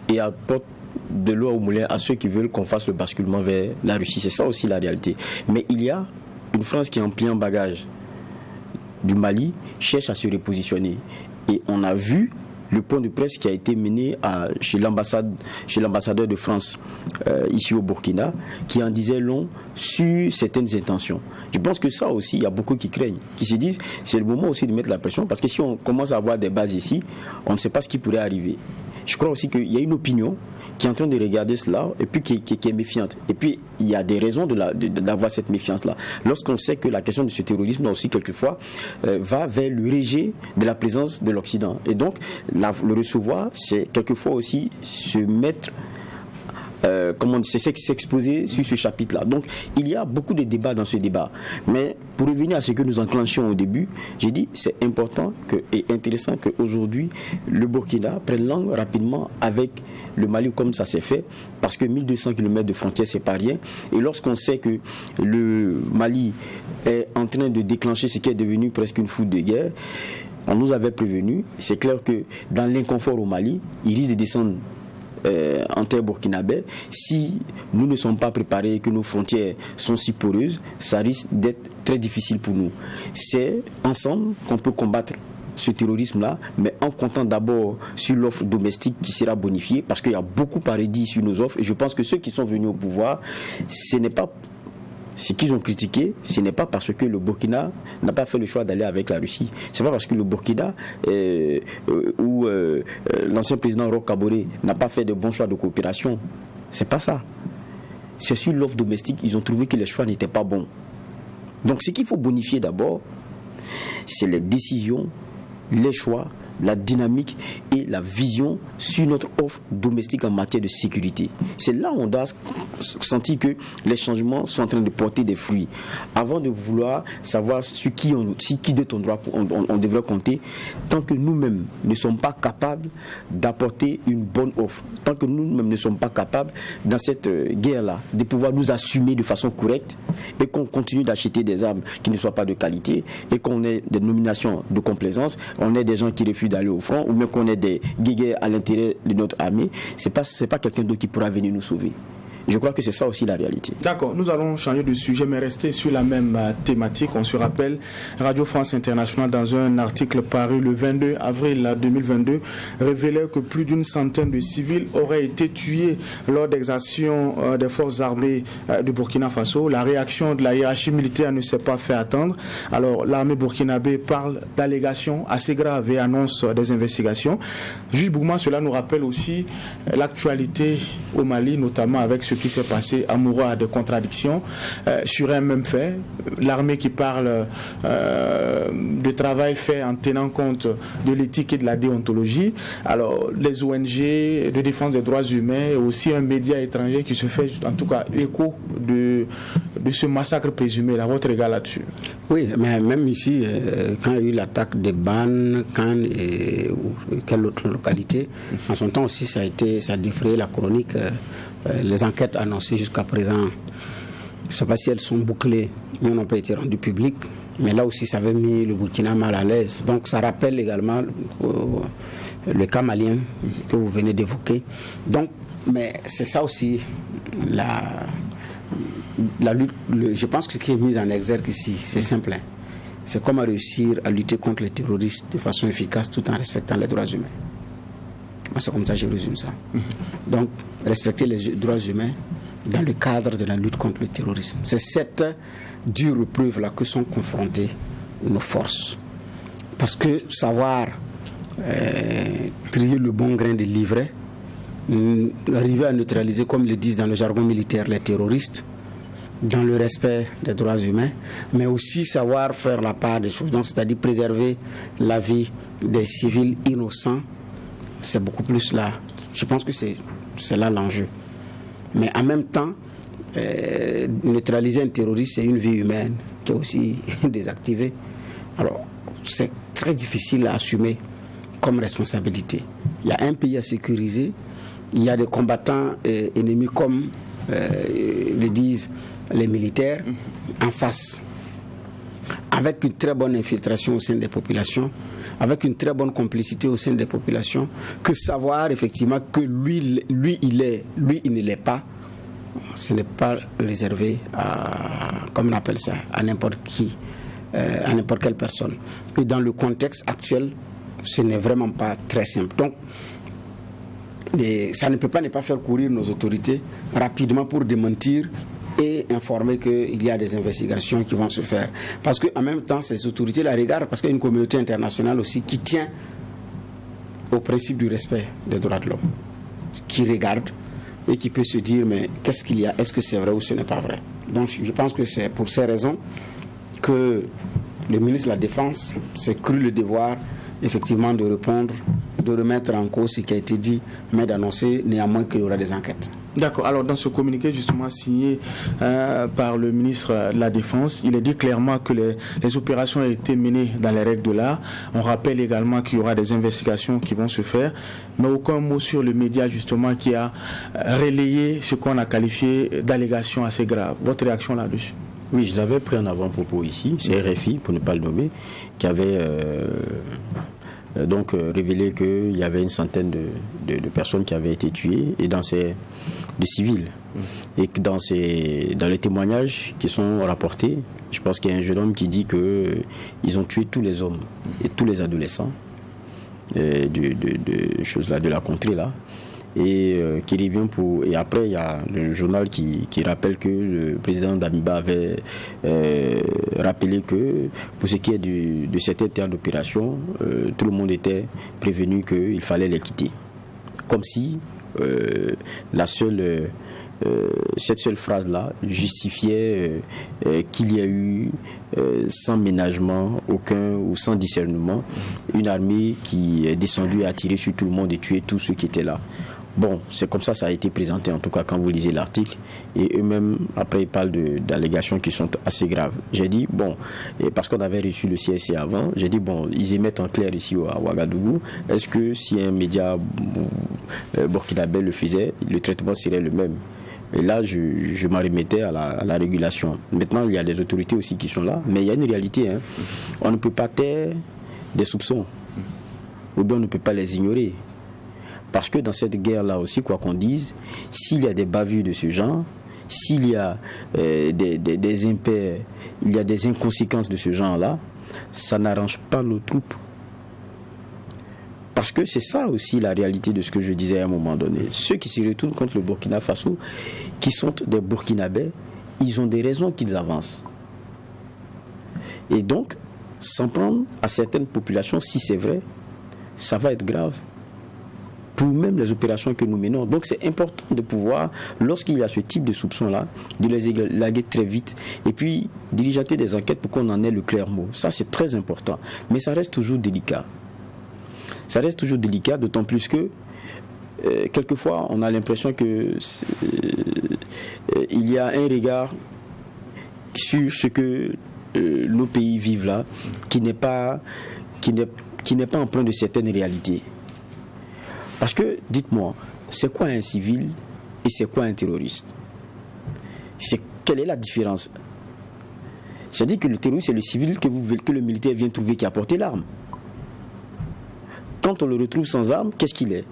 et apporte de l'eau au moulin à ceux qui veulent qu'on fasse le basculement vers la Russie. C'est ça aussi la réalité. Mais il y a une France qui, en pliant bagage du Mali, cherche à se repositionner. Et on a vu le point de presse qui a été mené chez l'ambassadeur de France ici au Burkina, qui en disait long sur certaines intentions. Je pense que ça aussi, il y a beaucoup qui craignent, qui se disent c'est le moment aussi de mettre la pression, parce que si on commence à avoir des bases ici, on ne sait pas ce qui pourrait arriver. Je crois aussi qu'il y a une opinion qui est en train de regarder cela et puis qui est méfiante. Et puis, il y a des raisons d'avoir cette méfiance-là. Lorsqu'on sait que la question de ce terrorisme, aussi, quelquefois, va vers le rejet de la présence de l'Occident. Et donc, le recevoir, c'est quelquefois aussi se mettre... c'est s'exposer sur ce chapitre-là. Donc, il y a beaucoup de débats dans ce débat. Mais pour revenir à ce que nous enclenchions au début, j'ai dit c'est important et intéressant qu'aujourd'hui, le Burkina prenne langue rapidement avec le Mali comme ça s'est fait, parce que 1200 km de frontières, c'est pas rien. Et lorsqu'on sait que le Mali est en train de déclencher ce qui est devenu presque une foudre de guerre, on nous avait prévenu. C'est clair que dans l'inconfort au Mali, il risque de descendre en terre burkinabé. Si nous ne sommes pas préparés, que nos frontières sont si poreuses, ça risque d'être très difficile pour nous. C'est ensemble qu'on peut combattre ce terrorisme-là, mais en comptant d'abord sur l'offre domestique qui sera bonifiée, parce qu'il y a beaucoup à redire sur nos offres, et je pense que ceux qui sont venus au pouvoir, ce n'est pas ce qu'ils ont critiqué, ce n'est pas parce que le Burkina n'a pas fait le choix d'aller avec la Russie. Ce n'est pas parce que le Burkina ou l'ancien président Roch Kaboré n'a pas fait de bons choix de coopération. C'est pas ça. C'est sur l'offre domestique, ils ont trouvé que les choix n'étaient pas bons. Donc ce qu'il faut bonifier d'abord, c'est les décisions, les choix, la dynamique et la vision sur notre offre domestique en matière de sécurité. C'est là où on doit sentir que les changements sont en train de porter des fruits. Avant de vouloir savoir sur qui on devrait compter, tant que nous-mêmes ne sommes pas capables d'apporter une bonne offre, tant que nous-mêmes ne sommes pas capables dans cette guerre-là de pouvoir nous assumer de façon correcte et qu'on continue d'acheter des armes qui ne soient pas de qualité et qu'on ait des nominations de complaisance, on ait des gens qui refusent d'aller au front ou même qu'on ait des guéguerres à l'intérieur de notre armée, c'est pas quelqu'un d'autre qui pourra venir nous sauver. Je crois que c'est ça aussi la réalité. D'accord, nous allons changer de sujet, mais rester sur la même thématique. On se rappelle, Radio France Internationale, dans un article paru le 22 avril 2022, révélait que plus d'une centaine de civils auraient été tués lors d'exactions des forces armées du Burkina Faso. La réaction de la hiérarchie militaire ne s'est pas fait attendre. Alors, l'armée burkinabé parle d'allégations assez graves et annonce des investigations. Juge Bougma, cela nous rappelle aussi l'actualité au Mali, notamment avec ce qui s'est passé à Moura, de contradictions sur un même fait. L'armée qui parle de travail fait en tenant compte de l'éthique et de la déontologie. Alors, les ONG de défense des droits humains et aussi un média étranger qui se fait, en tout cas, écho de ce massacre présumé. Là, votre regard là-dessus? Oui, mais même ici, quand il y a eu l'attaque des Ban, Cannes et quelle autre localité, en son temps aussi, ça a défrayé la chronique. Les enquêtes annoncées jusqu'à présent, je ne sais pas si elles sont bouclées, mais n'ont pas été rendues publiques. Mais là aussi, ça avait mis le Burkina mal à l'aise. Donc, ça rappelle également le cas malien que vous venez d'évoquer. Donc, mais c'est ça aussi la lutte. Je pense que ce qui est mis en exergue ici, c'est simple. C'est comment réussir à lutter contre les terroristes de façon efficace tout en respectant les droits humains. Moi, c'est comme ça que je résume ça. Donc, respecter les droits humains dans le cadre de la lutte contre le terrorisme. C'est cette dure preuve-là que sont confrontées nos forces. Parce que savoir trier le bon grain de livret, arriver à neutraliser, comme le disent dans le jargon militaire, les terroristes, dans le respect des droits humains, mais aussi savoir faire la part des choses, donc c'est-à-dire préserver la vie des civils innocents, c'est beaucoup plus là. Je pense que c'est là l'enjeu. Mais en même temps, neutraliser un terroriste, c'est une vie humaine qui est aussi désactivée. Alors, c'est très difficile à assumer comme responsabilité. Il y a un pays à sécuriser, il y a des combattants ennemis comme le disent les militaires en face, avec une très bonne infiltration au sein des populations, avec une très bonne complicité au sein des populations, que savoir effectivement que lui il ne l'est pas, ce n'est pas réservé à, comme on appelle ça, à n'importe qui, à n'importe quelle personne. Et dans le contexte actuel, ce n'est vraiment pas très simple. Donc, ça ne peut pas ne pas faire courir nos autorités rapidement pour démentir et informer qu'il y a des investigations qui vont se faire. Parce qu'en même temps, ces autorités la regardent, parce qu'il y a une communauté internationale aussi qui tient au principe du respect des droits de l'homme, qui regarde et qui peut se dire, mais qu'est-ce qu'il y a? Est-ce que c'est vrai ou ce n'est pas vrai? Donc je pense que c'est pour ces raisons que le ministre de la Défense s'est cru le devoir effectivement de répondre, de remettre en cause ce qui a été dit, mais d'annoncer néanmoins qu'il y aura des enquêtes. D'accord. Alors, dans ce communiqué justement signé par le ministre de la Défense, il est dit clairement que les opérations ont été menées dans les règles de l'art. On rappelle également qu'il y aura des investigations qui vont se faire, mais aucun mot sur le média justement qui a relayé ce qu'on a qualifié d'allégations assez graves. Votre réaction là-dessus? Oui, je l'avais pris en avant-propos ici, c'est RFI, pour ne pas le nommer, qui avait révélé qu'il y avait une centaine de personnes qui avaient été tuées, et de civils. Et que dans les témoignages qui sont rapportés, je pense qu'il y a un jeune homme qui dit qu'ils ont tué tous les hommes et tous les adolescents de la contrée là. Et qui revient et après il y a le journal qui rappelle que le président d'Amiba avait rappelé que pour ce qui est de certains terres d'opération, tout le monde était prévenu qu'il fallait les quitter, comme si cette seule phrase là justifiait qu'il y a eu sans ménagement aucun ou sans discernement une armée qui est descendue et a tiré sur tout le monde et tué tous ceux qui étaient là. Bon, c'est comme ça a été présenté, en tout cas quand vous lisez l'article, et eux-mêmes après ils parlent d'allégations qui sont assez graves. J'ai dit bon, parce qu'on avait reçu le CSC avant, j'ai dit bon, ils émettent en clair ici à Ouagadougou, est-ce que si un média burkinabé le faisait, le traitement serait le même? Et là, je m'en remettais à la régulation. Maintenant, il y a des autorités aussi qui sont là, mais il y a une réalité. On ne peut pas taire des soupçons, ou bien on ne peut pas les ignorer. Parce que dans cette guerre-là aussi, quoi qu'on dise, s'il y a des bavures de ce genre, s'il y a des impairs, il y a des inconséquences de ce genre-là, ça n'arrange pas nos troupes. Parce que c'est ça aussi la réalité de ce que je disais à un moment donné. Ceux qui se retournent contre le Burkina Faso, qui sont des Burkinabés, ils ont des raisons qu'ils avancent. Et donc, s'en prendre à certaines populations, si c'est vrai, ça va être grave. Pour même les opérations que nous menons. Donc c'est important de pouvoir, lorsqu'il y a ce type de soupçons-là, de les élaguer très vite et puis diligenter des enquêtes pour qu'on en ait le clair mot. Ça c'est très important. Mais ça reste toujours délicat. Ça reste toujours délicat, d'autant plus que quelquefois on a l'impression que il y a un regard sur ce que nos pays vivent là qui n'est pas empreint de certaines réalités. Parce que, dites-moi, c'est quoi un civil et c'est quoi un terroriste? Quelle est la différence? C'est-à-dire que le terroriste, c'est le civil que le militaire vient trouver qui a porté l'arme. Quand on le retrouve sans arme, qu'est-ce qu'il est?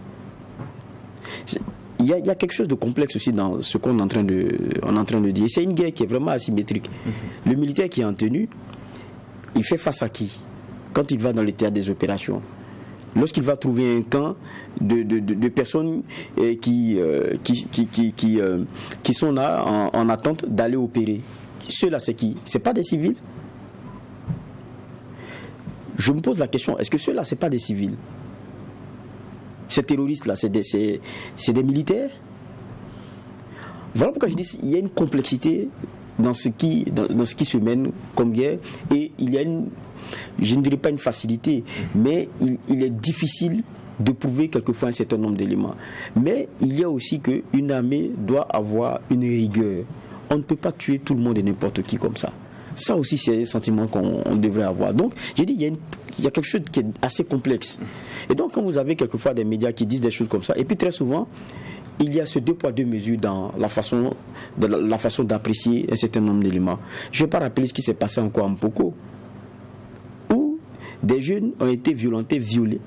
Il y a quelque chose de complexe aussi dans ce qu'on est en train de dire. C'est une guerre qui est vraiment asymétrique. Le militaire qui est en tenue, il fait face à qui quand il va dans le théâtre des opérations? Lorsqu'il va trouver un camp de personnes qui sont là en attente d'aller opérer. Ceux-là, c'est qui? C'est pas des civils? Je me pose la question, est-ce que ceux-là, c'est pas des civils? Ces terroristes-là, c'est des militaires? Voilà pourquoi je dis qu'il y a une complexité dans ce qui se mène comme guerre, et il y a je ne dirais pas une facilité, mais il est difficile de prouver quelquefois un certain nombre d'éléments. Mais il y a aussi qu'une armée doit avoir une rigueur. On ne peut pas tuer tout le monde et n'importe qui comme ça. Ça aussi, c'est un sentiment qu'on devrait avoir. Donc, j'ai dit, il y a quelque chose qui est assez complexe. Et donc, quand vous avez quelquefois des médias qui disent des choses comme ça, et puis très souvent, il y a ce 2 poids 2 mesures dans la façon d'apprécier un certain nombre d'éléments. Je ne vais pas rappeler ce qui s'est passé encore à Mpoko, où des jeunes ont été violentés, violés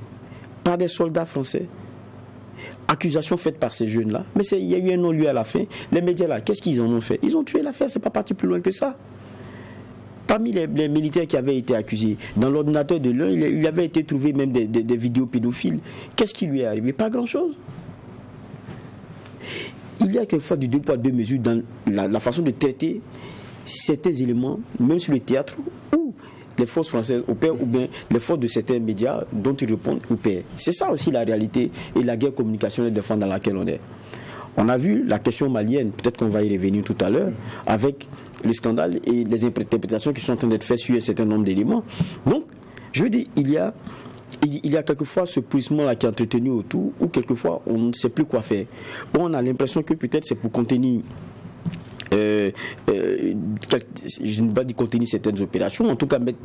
par des soldats français. Accusation faite par ces jeunes-là. Mais il y a eu un non-lieu à la fin. Les médias là, qu'est-ce qu'ils en ont fait? Ils ont tué l'affaire, c'est pas parti plus loin que ça. Parmi les militaires qui avaient été accusés, dans l'ordinateur de l'un, il avait été trouvé même des vidéos pédophiles. Qu'est-ce qui lui est arrivé? Pas grand-chose. Il y a quelquefois du 2 poids 2 mesures dans la façon de traiter certains éléments, même sur le théâtre, où les forces françaises opèrent ou bien les forces de certains médias dont ils répondent opèrent. C'est ça aussi la réalité et la guerre communicationnelle de défense dans laquelle on est. On a vu la question malienne, peut-être qu'on va y revenir tout à l'heure, avec le scandale et les interprétations qui sont en train d'être faites sur un certain nombre d'éléments. Donc, je veux dire, il y a quelquefois ce puissement-là qui est entretenu autour, où quelquefois on ne sait plus quoi faire. On a l'impression que peut-être c'est pour contenir, je ne vais pas dire contenir certaines opérations, en tout cas mettre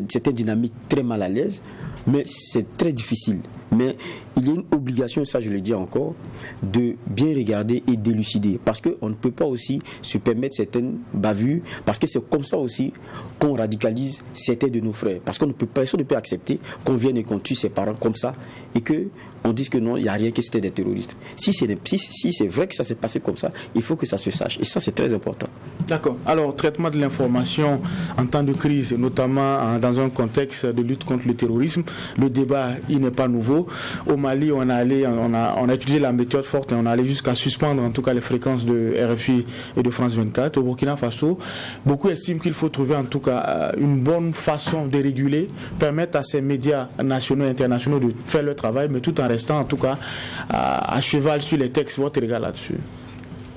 certaines dynamiques très mal à l'aise, mais c'est très difficile. Mais il y a une obligation, ça je le dis encore, de bien regarder et d'élucider, parce qu'on ne peut pas aussi se permettre certaines bavures, parce que c'est comme ça aussi qu'on radicalise certains de nos frères, parce qu'on ne peut pas accepter qu'on vienne et qu'on tue ses parents comme ça, et qu'on dise que non, il n'y a rien, que c'était des terroristes. Si c'est vrai que ça s'est passé comme ça, il faut que ça se sache, et ça c'est très important. D'accord. Alors, traitement de l'information en temps de crise, notamment dans un contexte de lutte contre le terrorisme, le débat, il n'est pas nouveau. Au Mali, on a utilisé la méthode forte et on est allé jusqu'à suspendre en tout cas les fréquences de RFI et de France 24. Au Burkina Faso, beaucoup estiment qu'il faut trouver en tout cas une bonne façon de réguler, permettre à ces médias nationaux et internationaux de faire leur travail, mais tout en restant en tout cas à cheval sur les textes. Votre regard là-dessus?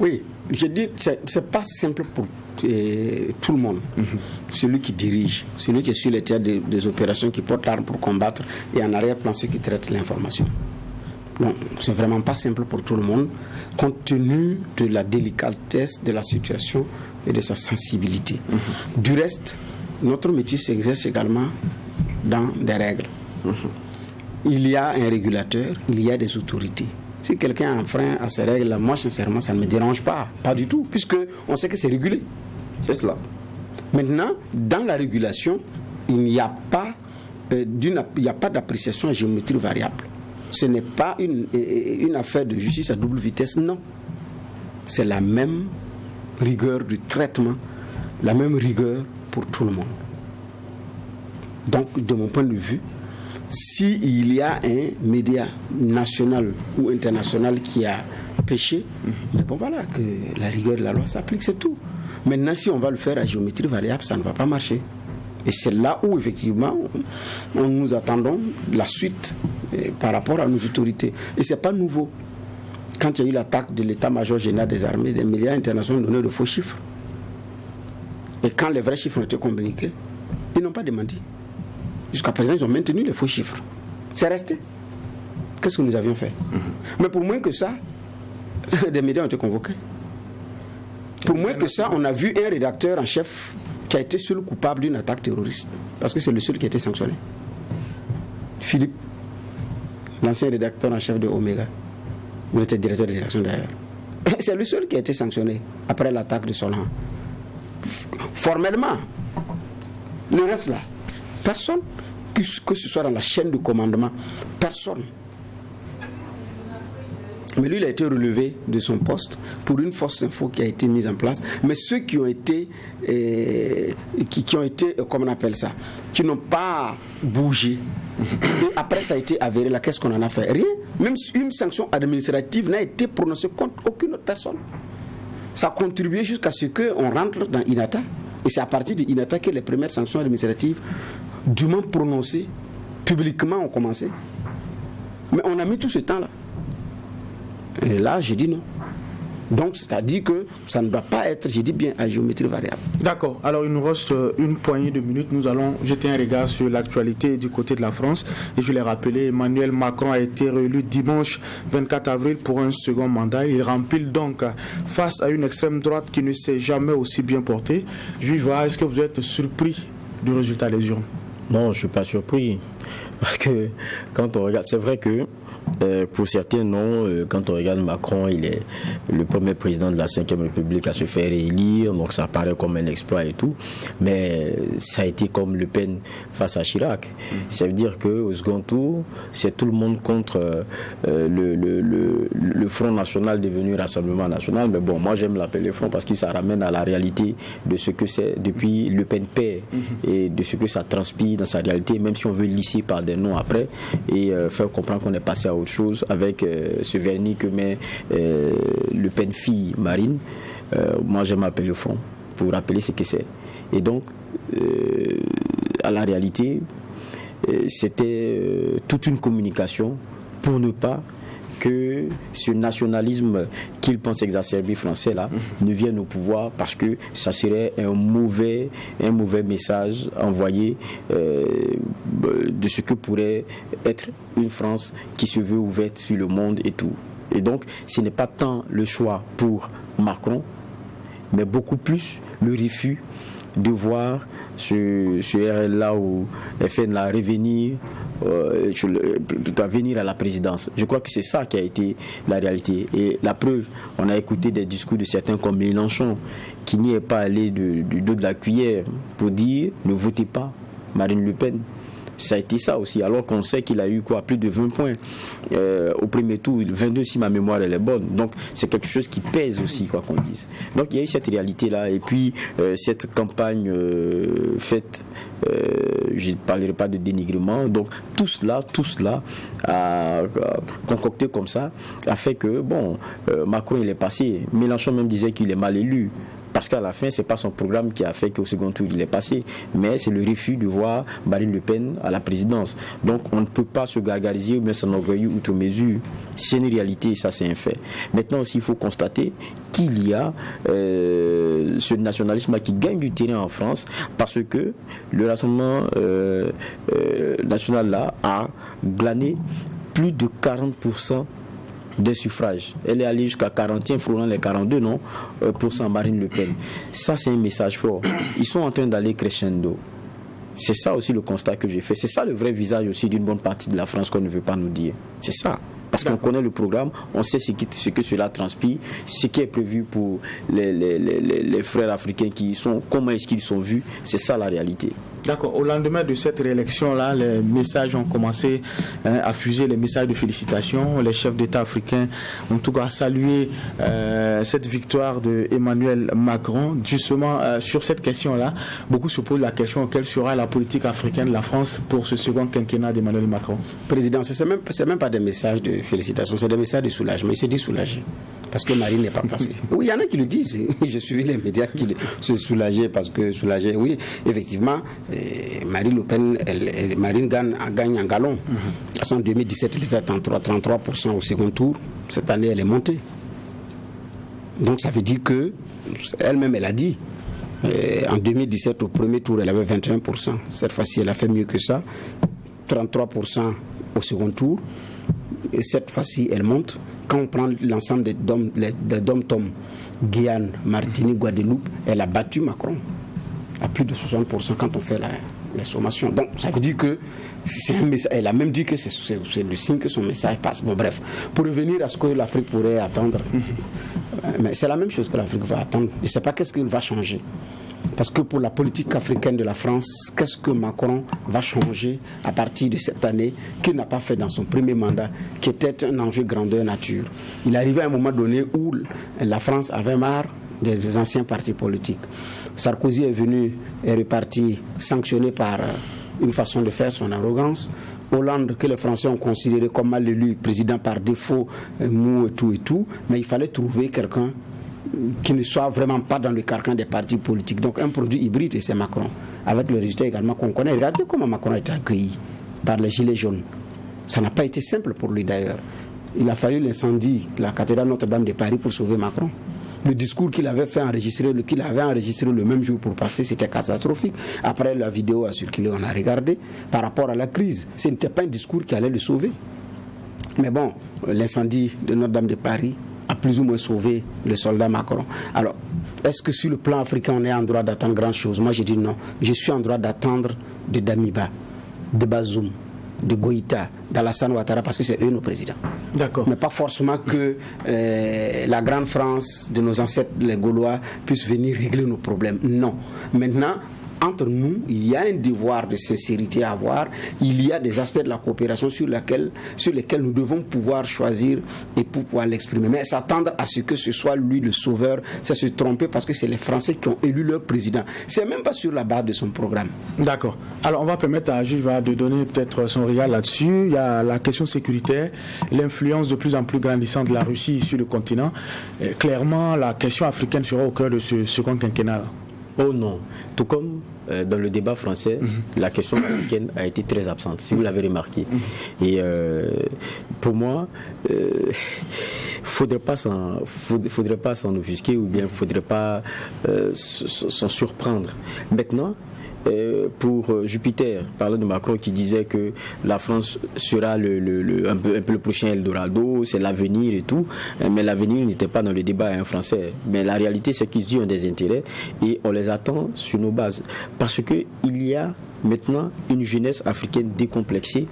Oui, je dis c'est pas simple pour tout le monde. Celui qui dirige, celui qui est sur les théâtres des opérations, qui porte l'arme pour combattre, et en arrière-plan ceux qui traitent l'information. Non, c'est vraiment pas simple pour tout le monde, compte tenu de la délicatesse de la situation et de sa sensibilité. Du reste, notre métier s'exerce également dans des règles. Il y a un régulateur, il y a des autorités. Si quelqu'un enfreint à ces règles, moi sincèrement ça ne me dérange pas du tout, puisque on sait que c'est régulé. C'est cela. Maintenant, dans la régulation, il n'y a pas d'appréciation à géométrie variable. Ce n'est pas une affaire de justice à double vitesse, non. C'est la même rigueur du traitement, la même rigueur pour tout le monde. Donc, de mon point de vue, s'il y a un média national ou international qui a péché, mais bon voilà, que la rigueur de la loi s'applique, c'est tout. Maintenant, si on va le faire à géométrie variable, ça ne va pas marcher. Et c'est là où, effectivement, nous attendons la suite par rapport à nos autorités. Et ce n'est pas nouveau. Quand il y a eu l'attaque de l'état-major général des armées, des médias internationaux ont donné de faux chiffres. Et quand les vrais chiffres ont été communiqués, ils n'ont pas demandé. Jusqu'à présent, ils ont maintenu les faux chiffres. C'est resté. Qu'est-ce que nous avions fait? Mais pour moins que ça, des médias ont été convoqués. Pour moins que ça, on a vu un rédacteur en chef qui a été seul coupable d'une attaque terroriste. Parce que c'est le seul qui a été sanctionné. Philippe, l'ancien rédacteur en chef de Omega. Vous étiez directeur de rédaction d'ailleurs. C'est le seul qui a été sanctionné après l'attaque de Solhan. Formellement. Le reste là, personne, que ce soit dans la chaîne de commandement, personne. Mais lui, il a été relevé de son poste pour une fausse info qui a été mise en place. Mais ceux qui ont été, comment on appelle ça, qui n'ont pas bougé, et après ça a été avéré, là, qu'est-ce qu'on en a fait? Rien. Même une sanction administrative n'a été prononcée contre aucune autre personne. Ça a contribué jusqu'à ce qu'on rentre dans INATA. Et c'est à partir de INATA que les premières sanctions administratives, dûment prononcées, publiquement ont commencé. Mais on a mis tout ce temps-là. Et là, j'ai dit non. Donc, c'est-à-dire que ça ne doit pas être, j'ai dit bien, à géométrie variable. D'accord. Alors, il nous reste une poignée de minutes. Nous allons jeter un regard sur l'actualité du côté de la France. Et je l'ai rappelé, Emmanuel Macron a été réélu dimanche 24 avril pour un second mandat. Il rempile donc face à une extrême droite qui ne s'est jamais aussi bien portée. Juge, est-ce que vous êtes surpris du résultat des urnes? Non, je ne suis pas surpris. Parce que quand on regarde, c'est vrai que pour certains, non. Quand on regarde Macron, il est le premier président de la 5e République à se faire réélire, donc ça paraît comme un exploit et tout. Mais ça a été comme Le Pen face à Chirac. Ça veut dire qu'au second tour, c'est tout le monde contre le Front National devenu Rassemblement National. Mais bon, moi j'aime l'appeler Front parce que ça ramène à la réalité de ce que c'est depuis Le Pen père et de ce que ça transpire dans sa réalité, même si on veut lisser par des noms après et faire comprendre qu'on est passé à autre chose avec ce vernis que met Le Pen fille Marine. Moi j'aime appeler le Front pour rappeler ce que c'est. Et donc à la réalité c'était toute une communication pour ne pas que ce nationalisme qu'il pense exacerber français là ne vienne au pouvoir, parce que ça serait un mauvais message envoyé de ce que pourrait être une France qui se veut ouverte sur le monde et tout. Et donc ce n'est pas tant le choix pour Macron, mais beaucoup plus le refus de voir ce RL-là ou FN-là revenir, venir à la présidence. Je crois que c'est ça qui a été la réalité. Et la preuve, on a écouté des discours de certains comme Mélenchon, qui n'y est pas allé du dos de la cuillère pour dire ne votez pas Marine Le Pen. Ça a été ça aussi, alors qu'on sait qu'il a eu plus de 20 points au premier tour, 22 si ma mémoire elle est bonne. Donc c'est quelque chose qui pèse aussi, quoi qu'on dise. Donc il y a eu cette réalité-là, et puis cette campagne faite, je ne parlerai pas de dénigrement, donc tout cela concocté comme ça a fait que, Macron il est passé. Mélenchon même disait qu'il est mal élu. Parce qu'à la fin, ce n'est pas son programme qui a fait qu'au second tour, il est passé, mais c'est le refus de voir Marine Le Pen à la présidence. Donc, on ne peut pas se gargariser ou bien s'enorgueillir outre mesure. C'est une réalité, ça c'est un fait. Maintenant aussi, il faut constater qu'il y a ce nationalisme qui gagne du terrain en France, parce que le Rassemblement national là a glané plus de 40% des suffrages. Elle est allée jusqu'à 40, frôlant les 42, non, % Marine Le Pen. Ça, c'est un message fort. Ils sont en train d'aller crescendo. C'est ça aussi le constat que j'ai fait. C'est ça le vrai visage aussi d'une bonne partie de la France qu'on ne veut pas nous dire. C'est ça. Parce qu'on connaît le programme, on sait ce que cela transpire, ce qui est prévu pour les frères africains qui y sont, comment est-ce qu'ils sont vus. C'est ça la réalité. D'accord. Au lendemain de cette réélection-là, les messages ont commencé à fuser, les messages de félicitations. Les chefs d'État africains ont en tout cas salué cette victoire d'Emmanuel Macron. Justement, sur cette question-là, beaucoup se posent la question quelle sera la politique africaine de la France pour ce second quinquennat d'Emmanuel Macron. Président, ce n'est même pas des messages de félicitations, c'est des messages de soulagement. Il se dit soulagé parce que Marine n'est pas passée. Oui, il y en a qui le disent. Je suis les médias qui se soulageaient parce que soulagé, oui, effectivement, Marine Le Pen, Marine gagne en galon. En 2017, elle était à 33% au second tour. Cette année, elle est montée. Donc ça veut dire que, elle-même, elle a dit, en 2017, au premier tour, elle avait 21%. Cette fois-ci, elle a fait mieux que ça. 33% au second tour. Et cette fois-ci, elle monte. Quand on prend l'ensemble des dom-tom, Guyane, Martinique, Guadeloupe, elle a battu Macron à plus de 60% quand on fait la sommation. Donc, ça veut dire que c'est un message. Elle a même dit que c'est le signe que son message passe. Bon, bref, pour revenir à ce que l'Afrique pourrait attendre, mais c'est la même chose que l'Afrique va attendre. Je ne sais pas qu'est-ce qu'il va changer. Parce que pour la politique africaine de la France, qu'est-ce que Macron va changer à partir de cette année qu'il n'a pas fait dans son premier mandat, qui était un enjeu grandeur nature. Il arrivait à un moment donné où la France avait marre des anciens partis politiques. Sarkozy est reparti sanctionné par une façon de faire son arrogance. Hollande, que les Français ont considéré comme mal élu, président par défaut, mou et tout, mais il fallait trouver quelqu'un qui ne soit vraiment pas dans le carcan des partis politiques. Donc un produit hybride, et c'est Macron, avec le résultat également qu'on connaît. Regardez comment Macron a été accueilli par les Gilets jaunes. Ça n'a pas été simple pour lui d'ailleurs. Il a fallu l'incendie de la cathédrale Notre-Dame de Paris pour sauver Macron. Le discours qu'il avait enregistré le même jour pour passer, c'était catastrophique. Après, la vidéo a circulé, on a regardé. Par rapport à la crise, ce n'était pas un discours qui allait le sauver. Mais bon, l'incendie de Notre-Dame de Paris a plus ou moins sauvé le soldat Macron. Alors, est-ce que sur le plan africain, on est en droit d'attendre grand chose? Moi, je dis non. Je suis en droit d'attendre de Damiba, de Bazoum, de Goïta, d'Alassane Ouattara, parce que c'est eux nos présidents. D'accord. Mais pas forcément que la grande France de nos ancêtres, les Gaulois, puisse venir régler nos problèmes. Non. Maintenant, entre nous, il y a un devoir de sincérité à avoir. Il y a des aspects de la coopération sur lesquels nous devons pouvoir choisir et pour pouvoir l'exprimer. Mais s'attendre à ce que ce soit lui le sauveur, c'est se tromper parce que c'est les Français qui ont élu leur président. C'est même pas sur la base de son programme. D'accord. Alors on va permettre à Juva de donner peut-être son regard là-dessus. Il y a la question sécuritaire, l'influence de plus en plus grandissante de la Russie sur le continent. Et clairement, la question africaine sera au cœur de ce second quinquennat. Oh non. Tout comme dans le débat français, la question africaine a été très absente, si vous l'avez remarqué. Et pour moi, faudrait pas s'en offusquer ou bien faudrait pas s'en surprendre. Maintenant, pour Jupiter, parlant de Macron qui disait que la France sera un peu le prochain Eldorado, c'est l'avenir et tout, mais l'avenir n'était pas dans le débat français. Mais la réalité, c'est qu'ils ont des intérêts et on les attend sur nos bases. Parce qu'il y a maintenant une jeunesse africaine décomplexée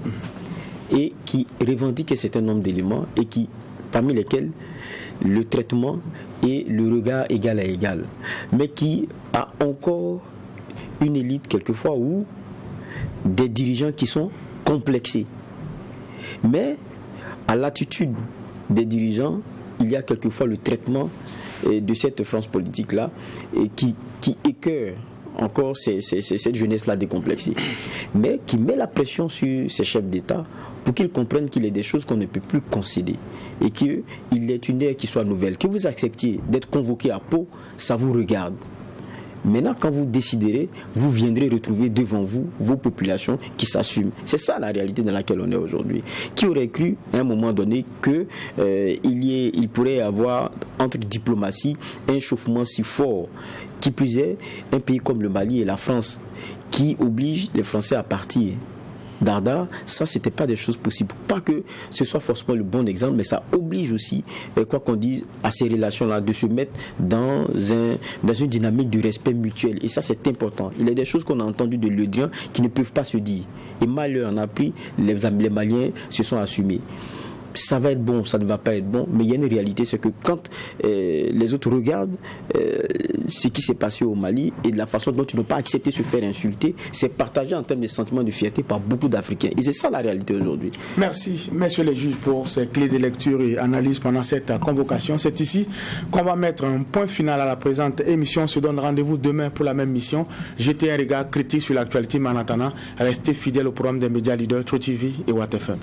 et qui revendique un certain nombre d'éléments et qui, parmi lesquels le traitement et le regard égal à égal, mais qui a encore une élite quelquefois ou des dirigeants qui sont complexés. Mais à l'attitude des dirigeants, il y a quelquefois le traitement de cette France politique-là qui écœure encore cette jeunesse-là décomplexée, mais qui met la pression sur ces chefs d'État pour qu'ils comprennent qu'il y a des choses qu'on ne peut plus concéder et qu'il est une ère qui soit nouvelle. Que vous acceptiez d'être convoqué à Pau, ça vous regarde. Maintenant, quand vous déciderez, vous viendrez retrouver devant vous vos populations qui s'assument. C'est ça la réalité dans laquelle on est aujourd'hui. Qui aurait cru à un moment donné qu'il pourrait y avoir entre diplomatie un chauffement si fort, qui plus est un pays comme le Mali et la France qui oblige les Français à partir Dardar, ça c'était pas des choses possibles. Pas que ce soit forcément le bon exemple, mais ça oblige aussi, quoi qu'on dise, à ces relations-là de se mettre dans une dynamique de respect mutuel. Et ça c'est important. Il y a des choses qu'on a entendues de l'audience qui ne peuvent pas se dire. Et malheur en a pris, les Maliens se sont assumés. ça va être bon, ça ne va pas être bon, mais il y a une réalité, c'est que quand les autres regardent ce qui s'est passé au Mali et de la façon dont ils n'ont pas accepté de se faire insulter, c'est partagé en termes de sentiments de fierté par beaucoup d'Africains. Et c'est ça la réalité aujourd'hui. Merci, messieurs les juges, pour ces clés de lecture et analyse pendant cette convocation. C'est ici qu'on va mettre un point final à la présente émission. On se donne rendez-vous demain pour la même mission. Jetez un regard critique sur l'actualité, mais en attendant, restez fidèles au programme des médias leaders, True TV et Watt FM.